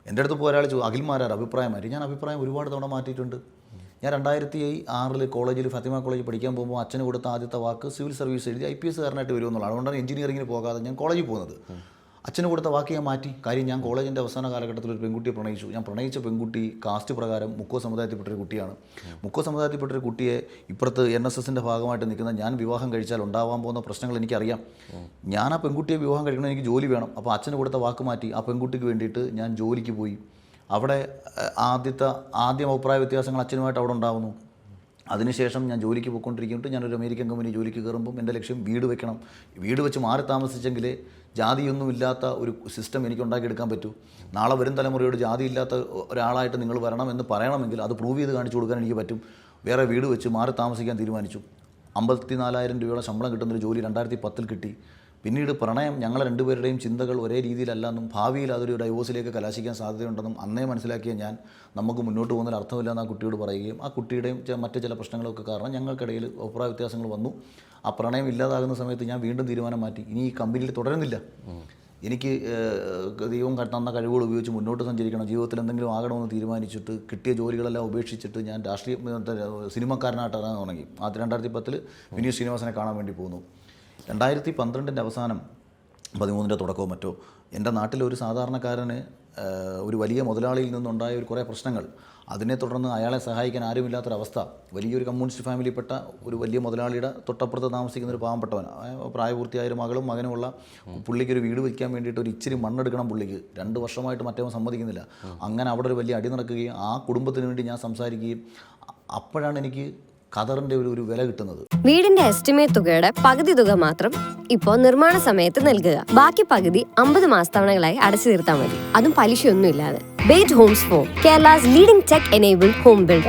Speaker 2: എൻ്റെ അടുത്ത് പോയി ഒരാൾ അഖിൽമാരാർ അഭിപ്രായം മാറ്റി. ഞാൻ അഭിപ്രായം ഒരുപാട് തവണ മാറ്റിയിട്ടുണ്ട്. ഞാൻ 2006 കോളേജിൽ ഫാത്തിമ കോളേജിൽ പഠിക്കാൻ പോകുമ്പോൾ അച്ഛന് കൊടുത്ത ആദ്യത്തെ വാക്ക് സിവിൽ സർവീസ് എഴുതി IPS കാരനായിട്ട് വരുമെന്നുള്ളത്. അതുകൊണ്ടാണ് എഞ്ചിനീയറിങ്ങിന് പോകാതെ ഞാൻ കോളേജിൽ പോകുന്നത്. അച്ഛന് കൊടുത്ത വാക്ക് ഞാൻ മാറ്റി. കാര്യം ഞാൻ കോളേജിൻ്റെ അവസാന കാലഘട്ടത്തിൽ ഒരു പെൺകുട്ടിയെ പ്രണയിച്ചു. ഞാൻ പ്രണയിച്ച പെൺകുട്ടി കാസ്റ്റ് പ്രകാരം മുക്കോ സമുദായത്തിൽപ്പെട്ടൊരു കുട്ടിയാണ്. മുക്കോ സമുദായത്തിൽപ്പെട്ടൊരു കുട്ടിയെ ഇപ്പുറത്ത് NSSൻ്റെ ഭാഗമായിട്ട് നിൽക്കുന്ന ഞാൻ വിവാഹം കഴിച്ചാൽ ഉണ്ടാവാൻ പോകുന്ന പ്രശ്നങ്ങൾ എനിക്കറിയാം. ഞാൻ ആ പെൺകുട്ടിയെ വിവാഹം കഴിക്കണമെങ്കിൽ എനിക്ക് ജോലി വേണം. അപ്പോൾ അച്ഛന് കൊടുത്ത വാക്ക് മാറ്റി ആ പെൺകുട്ടിക്ക് വേണ്ടിയിട്ട് ഞാൻ ജോലിക്ക് പോയി. അവിടെ ആദ്യം അഭിപ്രായ വ്യത്യാസങ്ങൾ അച്ഛനുമായിട്ട് അവിടെ ഉണ്ടാകുന്നു. അതിനുശേഷം ഞാൻ ജോലിക്ക് പോയിക്കൊണ്ടിരിക്കുന്നുണ്ട്. ഞാനൊരു അമേരിക്കൻ കമ്പനി ജോലിക്ക് കയറുമ്പം എൻ്റെ ലക്ഷ്യം വീട് വെക്കണം. വീട് വെച്ച് മാറി താമസിച്ചെങ്കിലേ ജാതിയൊന്നുമില്ലാത്ത ഒരു സിസ്റ്റം എനിക്ക് ഉണ്ടാക്കിയെടുക്കാൻ പറ്റൂ. നാളെ വരും തലമുറയോട് ജാതിയില്ലാത്ത ഒരാളായിട്ട് നിങ്ങൾ വരണം എന്ന് പറയണമെങ്കിൽ അത് പ്രൂവ് ചെയ്ത് കാണിച്ചു കൊടുക്കാൻ എനിക്ക് പറ്റും. വേറെ വീട് വെച്ച് മാറി താമസിക്കാൻ തീരുമാനിച്ചു. 54,000 രൂപയുടെ ശമ്പളം കിട്ടുന്നൊരു ജോലി 2010 കിട്ടി. പിന്നീട് പ്രണയം ഞങ്ങളെ രണ്ടുപേരുടെയും ചിന്തകൾ ഒരേ രീതിയിലല്ലെന്നും ഭാവിയിൽ അതൊരു ഡൈവോഴ്സിലേക്ക് കലാശിക്കാൻ സാധ്യതയുണ്ടെന്നും അന്നേ മനസ്സിലാക്കിയ ഞാൻ നമുക്ക് മുന്നോട്ട് പോകുന്നതിൽ അർത്ഥമില്ലെന്ന് ആ കുട്ടിയോട് പറയുകയും ആ കുട്ടിയുടെയും മറ്റ് ചില പ്രശ്നങ്ങളൊക്കെ കാരണം ഞങ്ങൾക്കിടയിൽ അഭിപ്രായ വ്യത്യാസങ്ങൾ വന്നു. ആ പ്രണയം ഇല്ലാതാകുന്ന സമയത്ത് ഞാൻ വീണ്ടും തീരുമാനം മാറ്റി. ഇനി ഈ കമ്പനിയിൽ തുടരുന്നില്ല. എനിക്ക് ദൈവം തന്ന കഴിവുകൾ ഉപയോഗിച്ച് മുന്നോട്ട് സഞ്ചരിക്കണം, ജീവിതത്തിൽ എന്തെങ്കിലും ആകണമെന്ന് തീരുമാനിച്ചിട്ട് കിട്ടിയ ജോലികളെല്ലാം ഉപേക്ഷിച്ചിട്ട് ഞാൻ സിനിമക്കാരനായിട്ട് ഇറങ്ങാൻ തുടങ്ങി. 2010 വിനീത് ശ്രീനിവാസനെ കാണാൻ വേണ്ടി പോകുന്നു. 2012 അവസാനം 13 തുടക്കവും മറ്റോ എൻ്റെ നാട്ടിലൊരു സാധാരണക്കാരന് ഒരു വലിയ മുതലാളിയിൽ നിന്നുണ്ടായ ഒരു കുറേ പ്രശ്നങ്ങൾ, അതിനെ തുടർന്ന് അയാളെ സഹായിക്കാൻ ആരുമില്ലാത്തൊരവസ്ഥ. വലിയൊരു കമ്മ്യൂണിസ്റ്റ് ഫാമിലിയിൽപ്പെട്ട ഒരു വലിയ മുതലാളിയുടെ തൊട്ടപ്പുറത്ത് താമസിക്കുന്ന ഒരു പാവപ്പെട്ടവൻ, പ്രായപൂർത്തിയായ ഒരു മകനുമുള്ള പുള്ളിക്കൊരു വീട് വയ്ക്കാൻ വേണ്ടിയിട്ട് ഒരു ഇച്ചിരി മണ്ണെടുക്കണം പുള്ളിക്ക്. 2 വർഷമായിട്ട് മറ്റവൻ സമ്മതിക്കുന്നില്ല. അങ്ങനെ അവിടെ ഒരു വലിയ അടി നടക്കുകയും ആ കുടുംബത്തിന് വേണ്ടി ഞാൻ സംസാരിക്കുകയും അപ്പോഴാണ് എനിക്ക് ഖദറിന്റെ ഒരു വില കിട്ടുന്നത്.
Speaker 3: വീടിന്റെ എസ്റ്റിമേറ്റ് തുകയുടെ പകുതി തുക മാത്രം ഇപ്പോൾ നിർമ്മാണ സമയത്ത് നൽകുക. ബാക്കി പകുതി 50 മാസത്തവണകളായി അടച്ചു തീർത്താൽ മതി. അതും പലിശയൊന്നും ഇല്ലാതെ. Bate Homes 4, Kerala's leading tech enabled home builder.